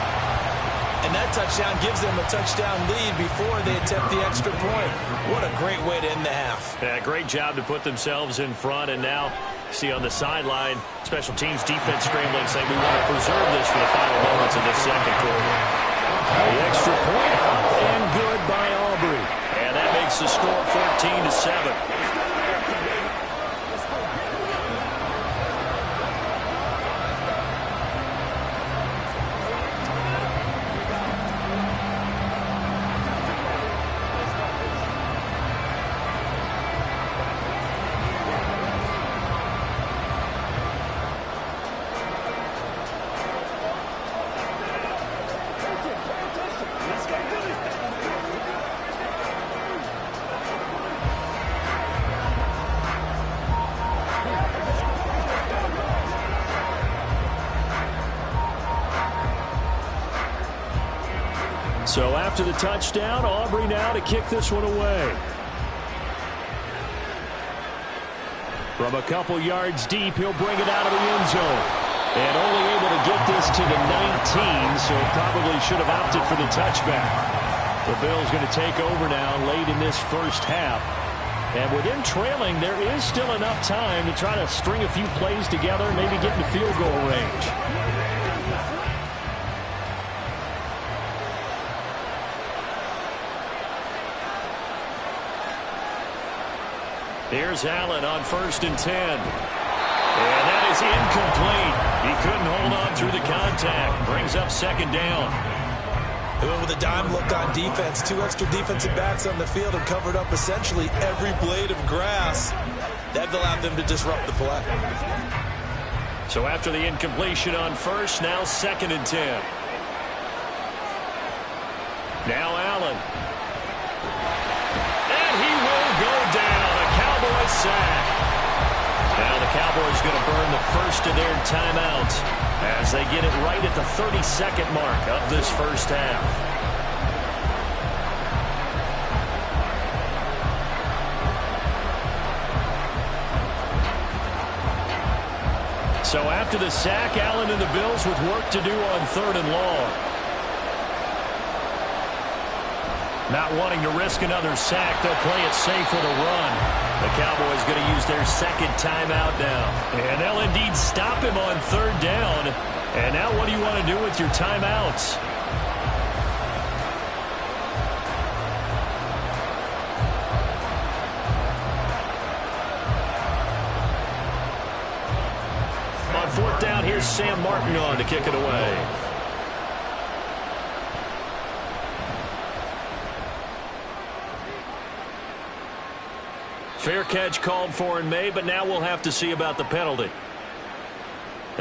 [SPEAKER 2] And that touchdown gives them a touchdown lead before they attempt the extra point. What a great way to end the half.
[SPEAKER 1] Yeah, great job to put themselves in front. And now, see on the sideline, special teams defense scrambling, saying we want to preserve this for the final moments of this second quarter. The extra point up and good by Aubrey. And that makes the score 14-7. So after the touchdown, Aubrey now to kick this one away. From a couple yards deep, he'll bring it out of the end zone. And only able to get this to the 19, so probably should have opted for the touchback. The Bills going to take over now late in this first half. And with them trailing, there is still enough time to try to string a few plays together, maybe get in field goal range. Here's Allen on 1st and 10. And that is incomplete. He couldn't hold on through the contact. Brings up second down.
[SPEAKER 2] They went with a dime look on defense. 2 extra defensive backs on the field and covered up essentially every blade of grass. That allowed them to disrupt the play.
[SPEAKER 1] So after the incompletion on 1st, now 2nd and 10. Now Allen. And he will go down. Cowboys sack. Now the Cowboys going to burn the first of their timeouts as they get it right at the 32nd mark of this first half. So after the sack, Allen and the Bills with work to do on 3rd and long. Not wanting to risk another sack, they'll play it safe with a run. The Cowboys going to use their 2nd timeout now. And they'll indeed stop him on 3rd down. And now what do you want to do with your timeouts? On 4th down, here's Sam Martin on to kick it away. Fair catch called for and made, but now we'll have to see about the penalty.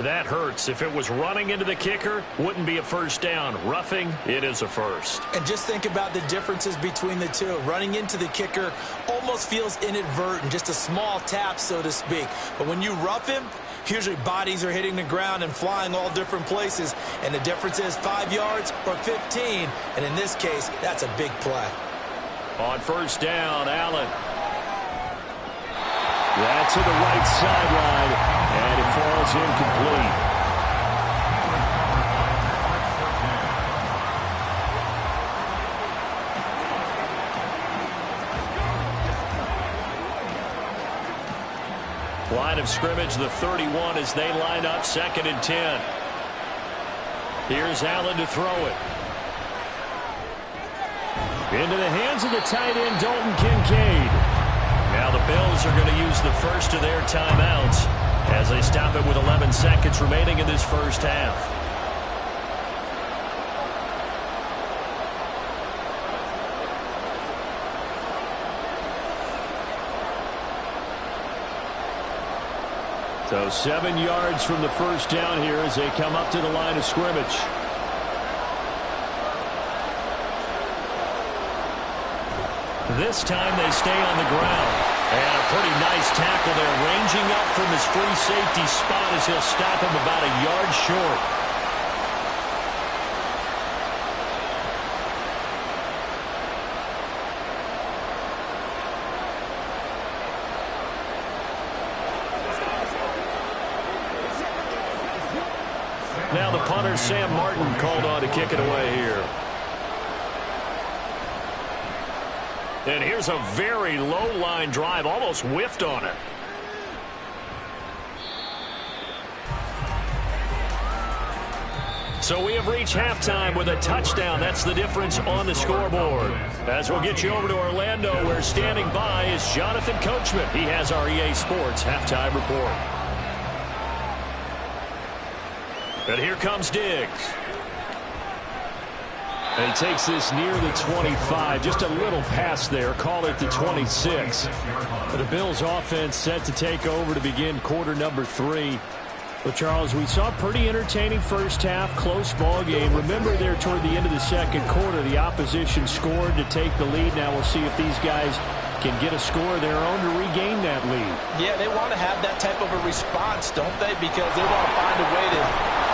[SPEAKER 1] That hurts. If it was running into the kicker, wouldn't be a first down. Roughing, it is a first.
[SPEAKER 2] And just think about the differences between the two. Running into the kicker almost feels inadvertent, just a small tap, so to speak. But when you rough him, usually bodies are hitting the ground and flying all different places. And the difference is 5 yards or 15. And in this case, that's a big play.
[SPEAKER 1] On first down, Allen. That's to the right sideline, and it falls incomplete. Line of scrimmage, the 31 as they line up, 2nd and 10. Here's Allen to throw it. Into the hands of the tight end, Dalton Kincaid. Now the Bills are going to use the first of their timeouts as they stop it with 11 seconds remaining in this first half. So 7 yards from the first down here as they come up to the line of scrimmage. This time they stay on the ground. And a pretty nice tackle there, ranging up from his free safety spot as he'll stop him about a yard short. Now the punter, Sam Martin, called on to kick it away here. And here's a very low line drive, almost whiffed on it. So we have reached halftime with a touchdown. That's the difference on the scoreboard. As we'll get you over to Orlando, where standing by is Jonathan Coachman. He has our EA Sports halftime report. And here comes Diggs. And he takes this near the 25, just a little past there, call it the 26. But the Bills offense set to take over to begin quarter number 3. Well, Charles, we saw a pretty entertaining first half, close ball game. Remember there toward the end of the second quarter, the opposition scored to take the lead. Now we'll see if these guys can get a score of their own to regain that lead.
[SPEAKER 4] Yeah, they want to have that type of a response, don't they? Because they want to find a way to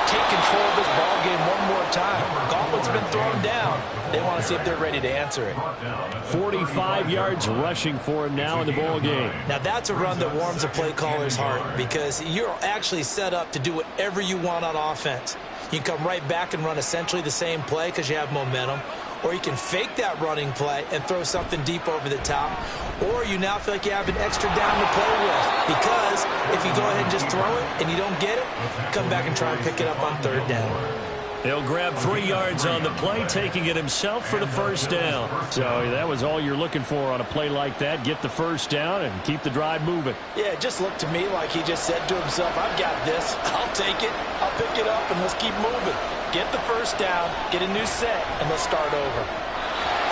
[SPEAKER 4] take control of this ball game one more time. Gauntlet's been thrown down. They want to see if they're ready to answer it.
[SPEAKER 1] 45 yards rushing for him now in the ball game.
[SPEAKER 2] Now that's a run that warms a play caller's heart because you're actually set up to do whatever you want on offense. You can come right back and run essentially the same play because you have momentum. Or you can fake that running play and throw something deep over the top. Or you now feel like you have an extra down to play with. Because if you go ahead and just throw it and you don't get it, come back and try and pick it up on third down.
[SPEAKER 1] He'll grab 3 yards on the play, taking it himself for the first down. So that was all you're looking for on a play like that. Get the first down and keep the drive moving.
[SPEAKER 4] Yeah, it just looked to me like he just said to himself, I've got this. I'll take it. I'll pick it up, and let's keep moving. Get the first down, get a new set, and let's start over.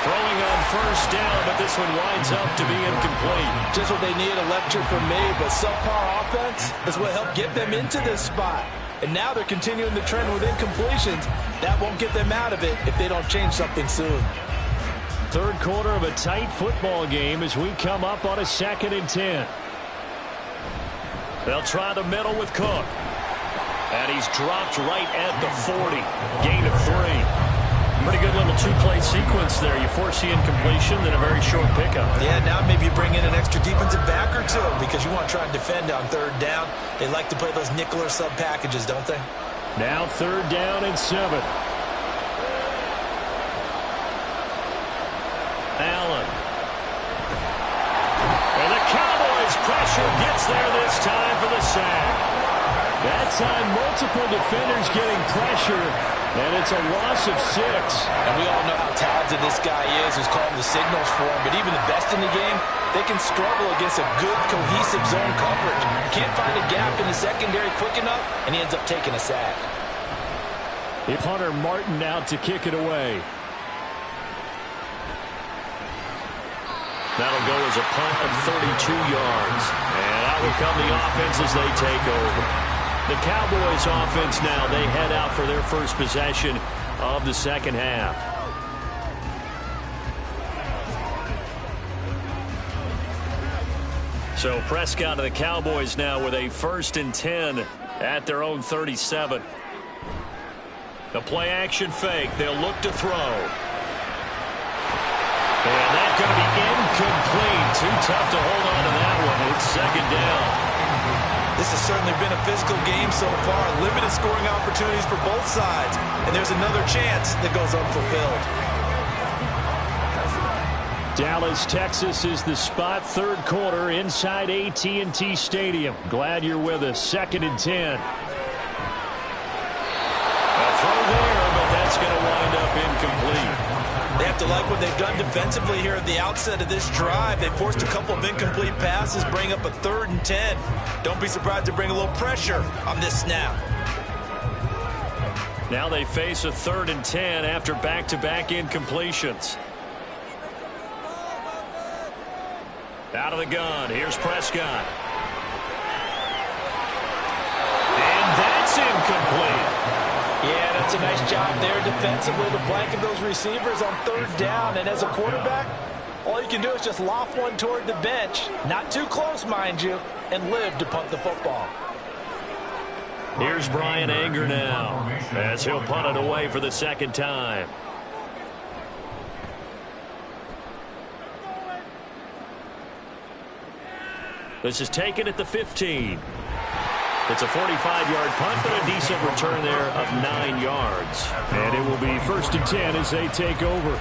[SPEAKER 1] Throwing on first down, but this one winds up to be incomplete.
[SPEAKER 4] Just what they need, a lecture from me, but subpar offense is what helped get them into this spot. And now they're continuing the trend with incompletions. That won't get them out of it if they don't change something soon.
[SPEAKER 1] Third quarter of a tight football game as we come up on a 2nd and 10. They'll try the middle with Cook. And he's dropped right at the 40. Gain of 3. Pretty good little two-play sequence there. You force the incompletion, then a very short pickup.
[SPEAKER 2] Yeah, now maybe you bring in an extra defensive back or two because you want to try and defend on third down. They like to play those nickel or sub packages, don't they?
[SPEAKER 1] Now 3rd down and 7. Allen. And the Cowboys pressure gets there this time for the sack. That time, multiple defenders getting pressure, and it's a loss of 6.
[SPEAKER 4] And we all know how talented this guy is who's calling the signals for him, but even the best in the game, they can struggle against a good, cohesive zone coverage. Can't find a gap in the secondary quick enough, and he ends up taking a sack.
[SPEAKER 1] If Hunter Martin out to kick it away. That'll go as a punt of 32 yards. And out will come the offense as they take over. The Cowboys offense now, they head out for their first possession of the second half. So Prescott of the Cowboys now with a 1st and 10 at their own 37. The play action fake. They'll look to throw. And that's going to be incomplete. Too tough to hold on to that one. It's 2nd down.
[SPEAKER 2] This has certainly been a physical game so far. Limited scoring opportunities for both sides. And there's another chance that goes unfulfilled.
[SPEAKER 1] Dallas, Texas is the spot. 3rd quarter inside AT&T Stadium. Glad you're with us. 2nd and 10. A throw there, but that's going to wind up incomplete.
[SPEAKER 2] They have to like what they've done defensively here at the outset of this drive. They forced a couple of incomplete passes, bring up a 3rd and 10. Don't be surprised to bring a little pressure on this snap.
[SPEAKER 1] Now they face a 3rd and 10 after back-to-back incompletions. Out of the gun, here's Prescott. And that's incomplete.
[SPEAKER 4] Yeah, that's a nice job there defensively to blanket those receivers on 3rd down. And as a quarterback, all you can do is just loft one toward the bench. Not too close, mind you, and live to punt the football.
[SPEAKER 1] Here's Brian Anger now as he'll punt it away for the 2nd time. This is taken at the 15. It's a 45-yard punt, but a decent return there of 9 yards. And it will be 1st and 10 as they take over.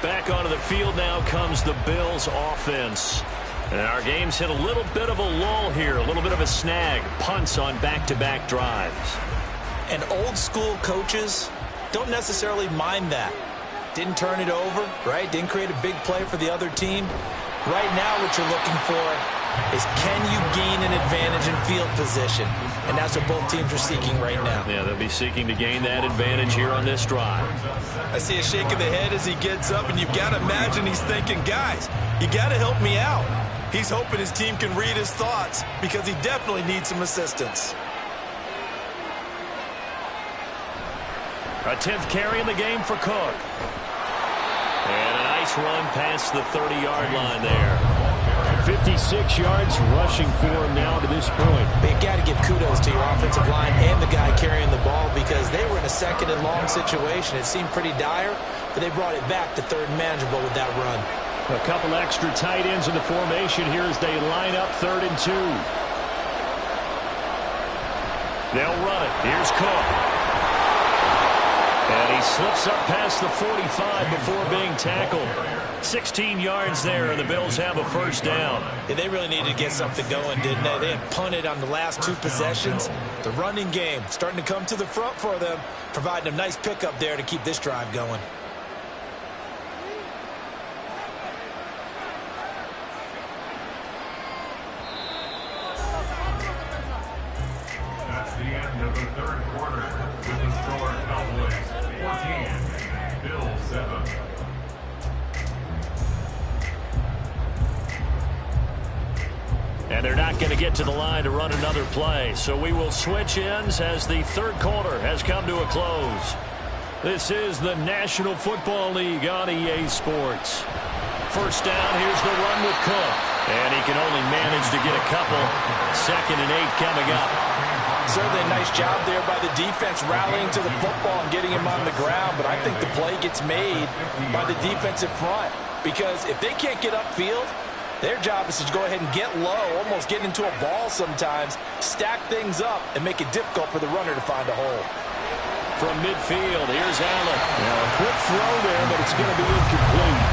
[SPEAKER 1] Back onto the field now comes the Bills offense. And our game's hit a little bit of a lull here, a little bit of a snag. Punts on back-to-back drives.
[SPEAKER 2] And old-school coaches don't necessarily mind that. Didn't turn it over, right? Didn't create a big play for the other team. Right now what you're looking for is can you gain an advantage in field position? And that's what both teams are seeking right now.
[SPEAKER 1] Yeah, they'll be seeking to gain that advantage here on this drive.
[SPEAKER 2] I see a shake of the head as he gets up, and you've got to imagine he's thinking, guys, you got to help me out. He's hoping his team can read his thoughts because he definitely needs some assistance.
[SPEAKER 1] A 10th carry in the game for Cook. And a nice run past the 30-yard line there. 56 yards rushing for him now to this point.
[SPEAKER 2] But you got to give kudos to your offensive line and the guy carrying the ball because they were in a 2nd and long situation. It seemed pretty dire, but they brought it back to 3rd and manageable with that run.
[SPEAKER 1] A couple extra tight ends in the formation here as they line up 3rd and 2. They'll run it. Here's Cook. And he slips up past the 45 before being tackled. 16 yards there, and the Bills have a 1st down.
[SPEAKER 2] Yeah, they really needed to get something going, didn't they? They had punted on the last 2 possessions. The running game starting to come to the front for them, providing a nice pickup there to keep this drive going.
[SPEAKER 3] That's the end of the 3rd quarter with the score Cowboys 14, Bills 7.
[SPEAKER 1] And they're not going to get to the line to run another play. So we will switch ends as the 3rd quarter has come to a close. This is the National Football League on EA Sports. 1st down, here's the run with Cook. And he can only manage to get a couple. 2nd and 8 coming up.
[SPEAKER 4] Certainly a nice job there by the defense rallying to the football and getting him on the ground. But I think the play gets made by the defensive front. Because if they can't get upfield, their job is to go ahead and get low, almost get into a ball sometimes, stack things up, and make it difficult for the runner to find a hole.
[SPEAKER 1] From midfield, here's Allen. Now a quick throw there, but it's going to be incomplete.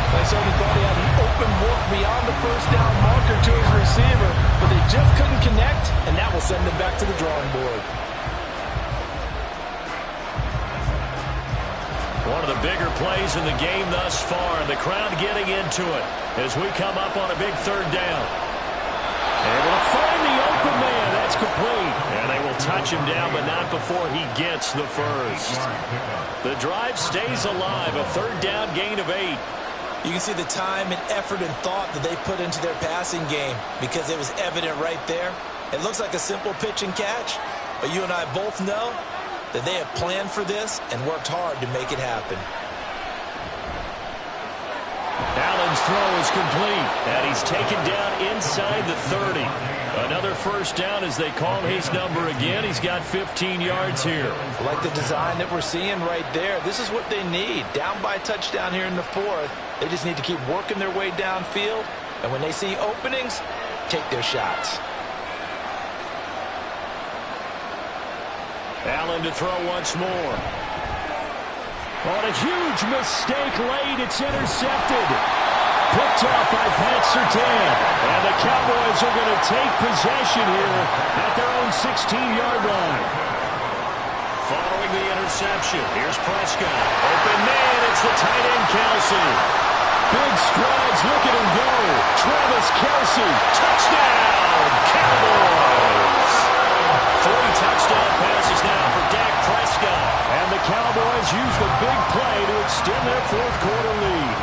[SPEAKER 4] They certainly thought he had an open look beyond the 1st down marker to his receiver, but they just couldn't connect, and that will send them back to the drawing board.
[SPEAKER 1] One of the bigger plays in the game thus far. The crowd getting into it as we come up on a big 3rd down. Able to find the open man. That's complete. And they will touch him down, but not before he gets the 1st. The drive stays alive. A 3rd down gain of 8.
[SPEAKER 2] You can see the time and effort and thought that they put into their passing game because it was evident right there. It looks like a simple pitch and catch, But you and I both know that they have planned for this and worked hard to make it happen.
[SPEAKER 1] Allen's throw is complete, and he's taken down inside the 30. Another first down as they call his number again. He's got 15 yards here.
[SPEAKER 4] I like the design that we're seeing right there. This is what they need. Down by a touchdown here in the fourth. They just need to keep working their way downfield. And when they see openings, take their shots.
[SPEAKER 1] Allen to throw once more. On a huge mistake late, it's intercepted. Picked off by Pat Surtain. And the Cowboys are going to take possession here at their own 16-yard line. Following the interception, here's Prescott. Open man, it's the tight end, Kelsey. Big strides, look at him go. Travis Kelsey, touchdown, Cowboys. 3 touchdown passes now for Dak Prescott. And the Cowboys use the big play to extend their fourth-quarter lead.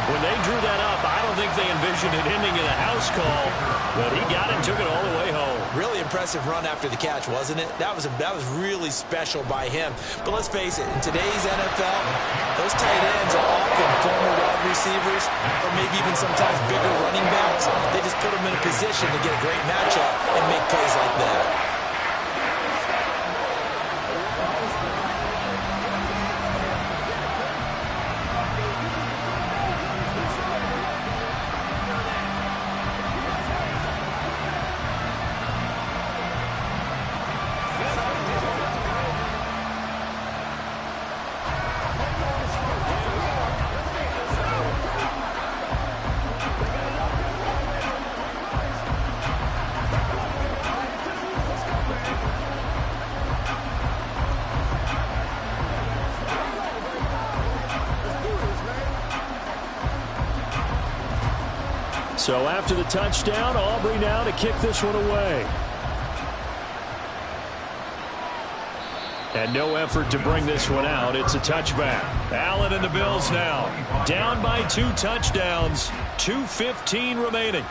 [SPEAKER 1] When they drew that up, I don't think they envisioned it ending in a house call, but he got it and took it all the way home.
[SPEAKER 2] Really impressive run after the catch, wasn't it? That was really special by him. But let's face it, in today's NFL, those tight ends are often former wide receivers or maybe even sometimes bigger running backs. They just put them in a position to get a great matchup and make plays like that.
[SPEAKER 1] So after the touchdown, Aubrey now to kick this one away. And no effort to bring this one out. It's a touchback. Allen and the Bills now down by 2 touchdowns. 2:15 remaining.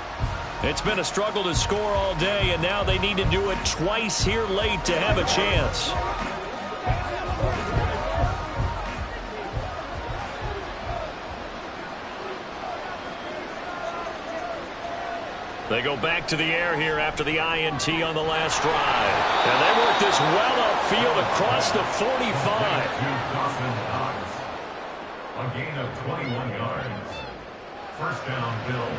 [SPEAKER 1] It's been a struggle to score all day, and now they need to do it twice here late to have a chance. They go back to the air here after the INT on the last drive. And they work this well upfield across the 45.
[SPEAKER 3] A gain of 21 yards. First down, Bills.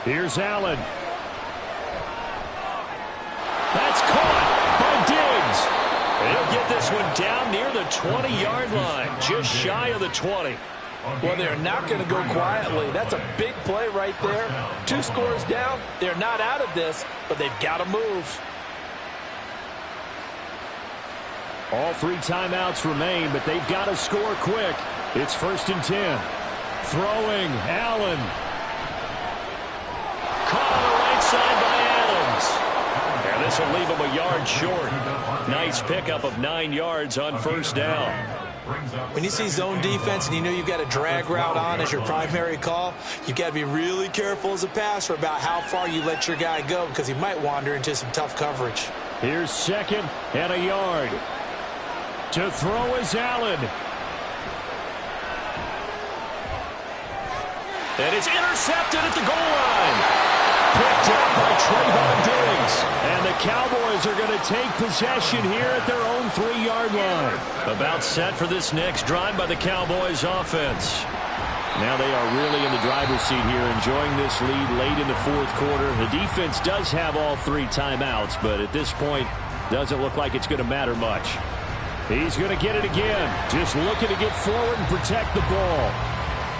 [SPEAKER 1] Here's Allen. That's caught by Diggs. He'll get this one down near the 20-yard line, just shy of the 20.
[SPEAKER 4] Well, they're not going to go quietly. That's a big play right there. 2 scores down. They're not out of this, but they've got to move.
[SPEAKER 1] All 3 timeouts remain, but they've got to score quick. It's 1st and 10. Throwing, Allen. Caught on the right side by Adams. And this will leave him a yard short. Nice pickup of 9 yards on first down.
[SPEAKER 2] When you see zone defense and you know you've got a drag route on as your primary call, you've got to be really careful as a passer about how far you let your guy go because he might wander into some tough coverage.
[SPEAKER 1] Here's 2nd and a yard. To throw is Allen. And it's intercepted at the goal line. Picked up by Trayvon Diggs. And the Cowboys are going to take possession here at their own 3-yard line. About set for this next drive by the Cowboys offense. Now they are really in the driver's seat here, enjoying this lead late in the fourth quarter. The defense does have all 3 timeouts, but at this point, doesn't look like it's going to matter much. He's going to get it again. Just looking to get forward and protect the ball.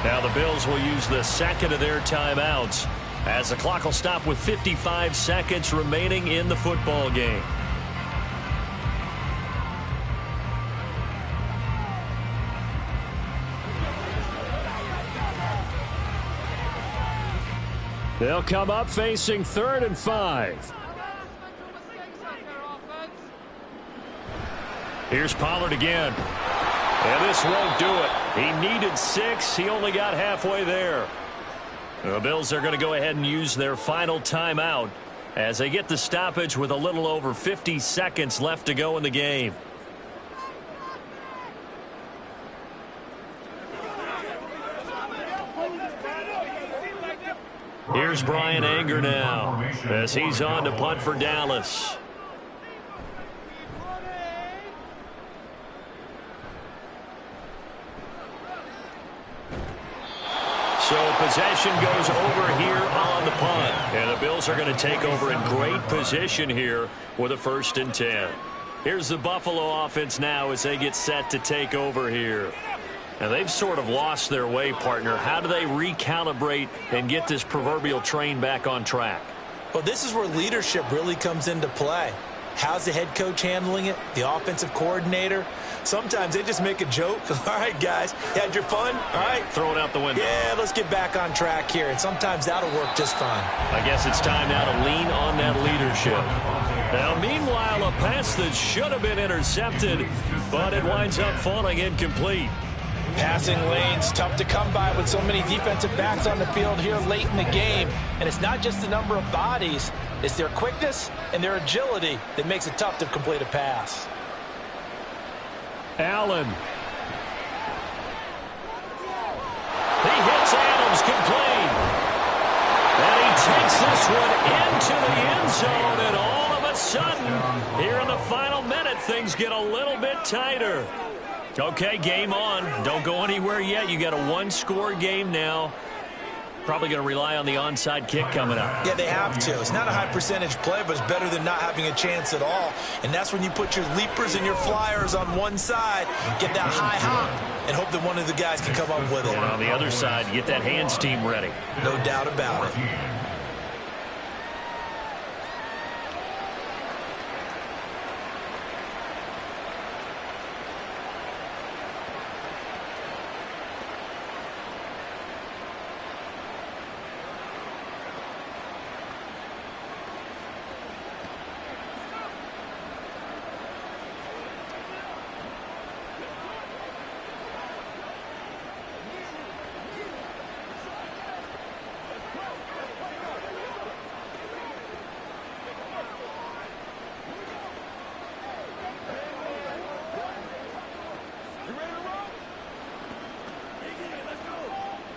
[SPEAKER 1] Now the Bills will use the 2nd of their timeouts as the clock will stop with 55 seconds remaining in the football game. They'll come up facing 3rd and 5. Here's Pollard again. And this won't do it. He needed 6. He only got halfway there. The Bills are going to go ahead and use their final timeout as they get the stoppage with a little over 50 seconds left to go in the game. Here's Brian Anger now as he's on to punt for Dallas. So possession goes over here on the punt. And the Bills are going to take over in great position here with a 1st and 10. Here's the Buffalo offense now as they get set to take over here. And they've sort of lost their way, partner. How do they recalibrate and get this proverbial train back on track?
[SPEAKER 2] Well, this is where leadership really comes into play. How's the head coach handling it? The offensive coordinator? Sometimes they just make a joke. All right, guys, you had your fun? All right.
[SPEAKER 1] Throw it out the window.
[SPEAKER 2] Yeah, let's get back on track here. And sometimes that'll work just fine.
[SPEAKER 1] I guess it's time now to lean on that leadership. Now, meanwhile, a pass that should have been intercepted, but it winds up falling incomplete.
[SPEAKER 4] Passing lanes, tough to come by with so many defensive backs on the field here late in the game. And it's not just the number of bodies. It's their quickness and their agility that makes it tough to complete a pass.
[SPEAKER 1] Allen. He hits Adams complete. And he takes this one into the end zone. And all of a sudden, here in the final minute, things get a little bit tighter. Okay, game on. Don't go anywhere yet. You got a 1-score game now. Probably going to rely on the onside kick coming up.
[SPEAKER 2] Yeah, they have to. It's not a high percentage play, but it's better than not having a chance at all. And that's when you put your leapers and your flyers on one side, get that high hop, and hope that one of the guys can come up with it.
[SPEAKER 1] And on the other side, get that hands team ready.
[SPEAKER 2] No doubt about it.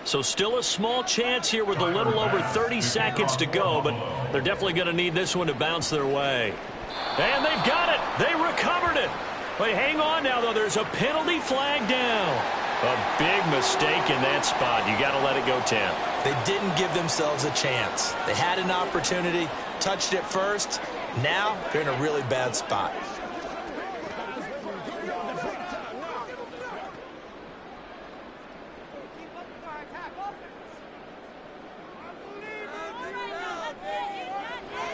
[SPEAKER 1] So still a small chance here with a little over 30 seconds to go, but they're definitely going to need this one to bounce their way. And they've got it. They recovered it. Wait, hang on now, though. There's a penalty flag down. A big mistake in that spot. You got to let it go, Tim.
[SPEAKER 2] They didn't give themselves a chance. They had an opportunity, touched it first. Now they're in a really bad spot.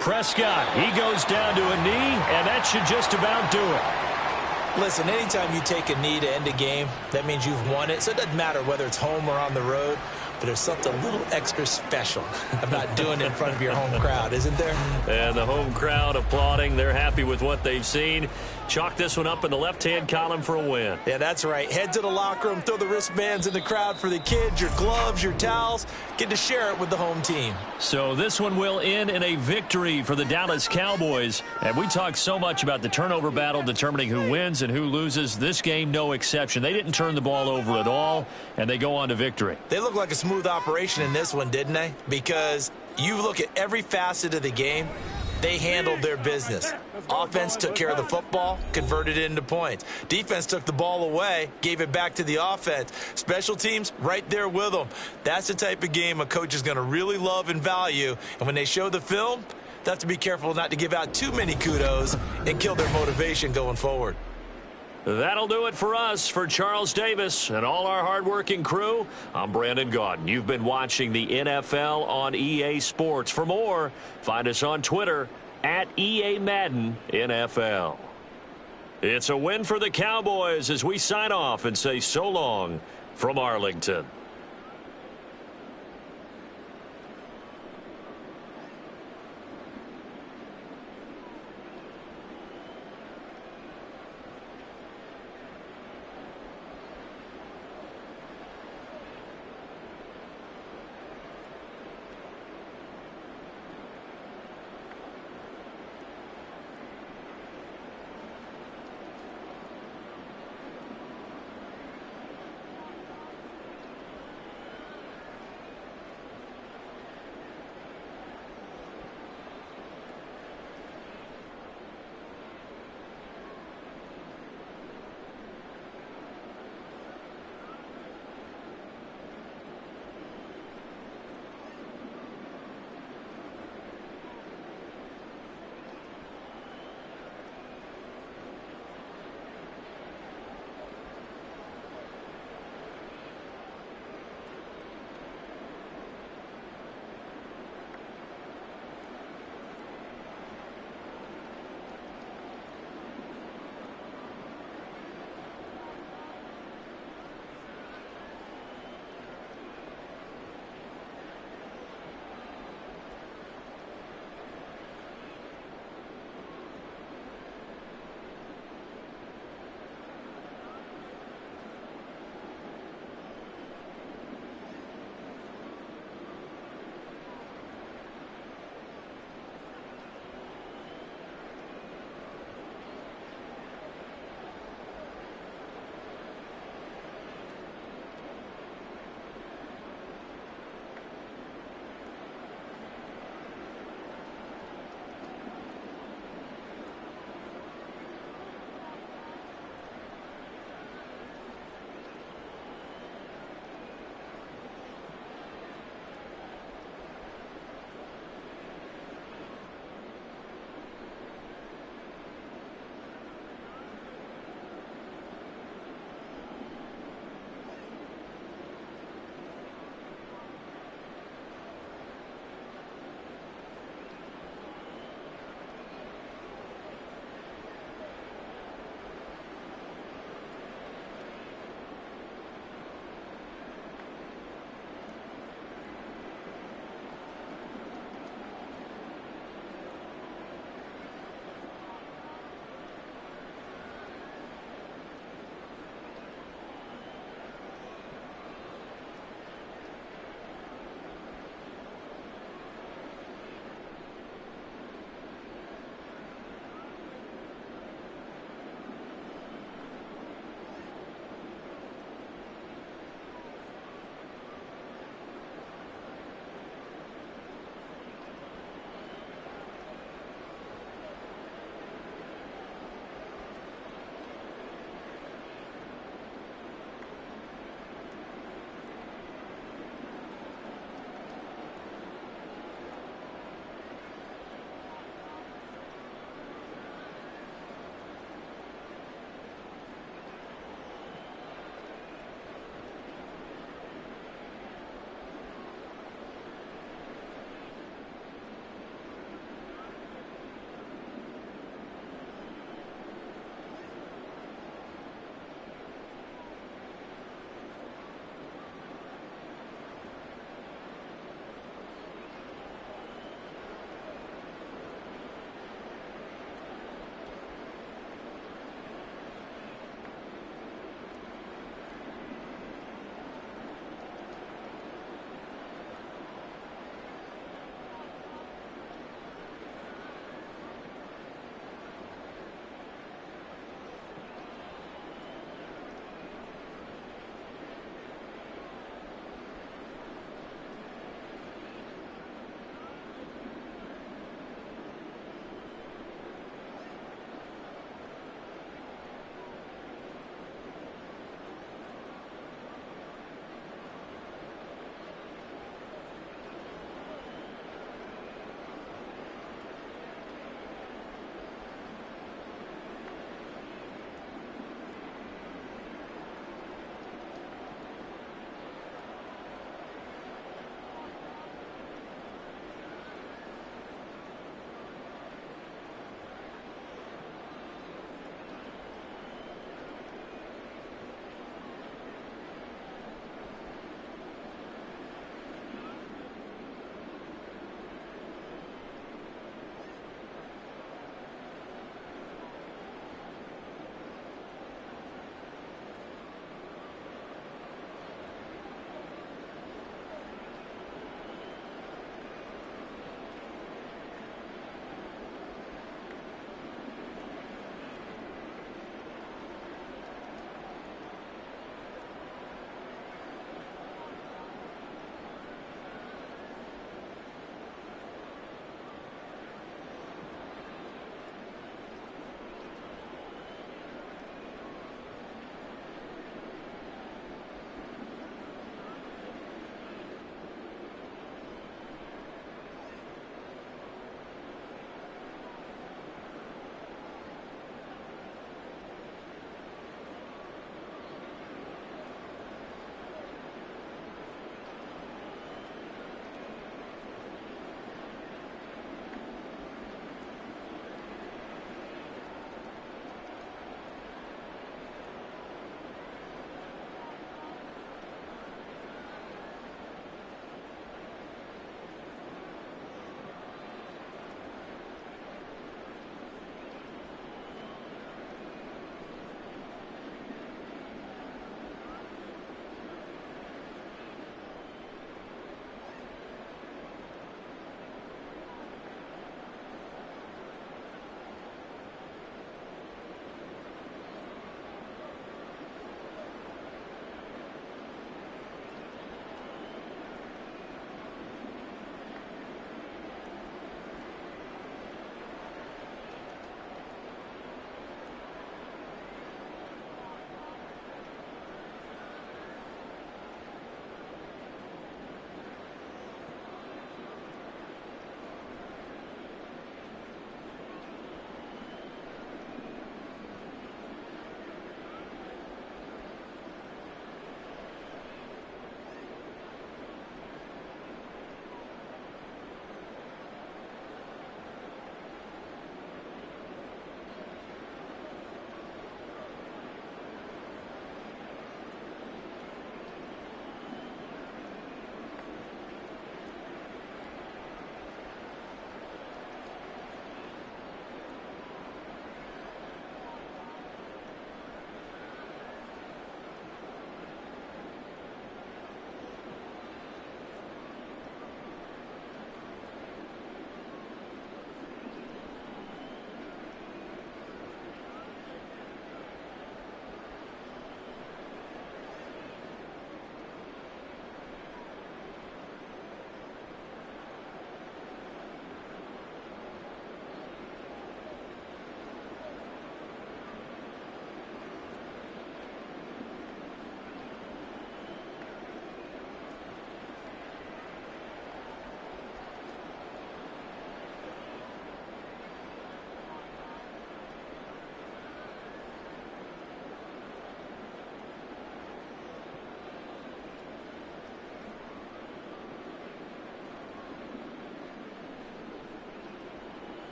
[SPEAKER 1] Prescott, he goes down to a knee, and that should just about do it.
[SPEAKER 2] Listen, anytime you take a knee to end a game, that means you've won it. So it doesn't matter whether it's home or on the road, but there's something a little extra special about doing it in front of your home crowd, isn't there?
[SPEAKER 1] And the home crowd applauding. They're happy with what they've seen. Chalk this one up in the left-hand column for a win.
[SPEAKER 2] Yeah, that's right. Head to the locker room, throw the wristbands in the crowd for the kids, your gloves, your towels. Get to share it with the home team.
[SPEAKER 1] So this one will end in a victory for the Dallas Cowboys. And we talked so much about the turnover battle determining who wins and who loses. This game, no exception. They didn't turn the ball over at all, and they go on to victory.
[SPEAKER 2] They look like a smooth operation in this one, didn't they? Because you look at every facet of the game, they handled their business. Offense took care of the football, converted it into points. Defense took the ball away, gave it back to the offense. Special teams, right there with them. That's the type of game a coach is going to really love and value. And when they show the film, they have to be careful not to give out too many kudos and kill their motivation going forward.
[SPEAKER 1] That'll do it for us. For Charles Davis and all our hardworking crew, I'm Brandon Gaudin. You've been watching the NFL on EA Sports. For more, find us on Twitter at EA Madden NFL. It's a win for the Cowboys as we sign off and say so long from Arlington.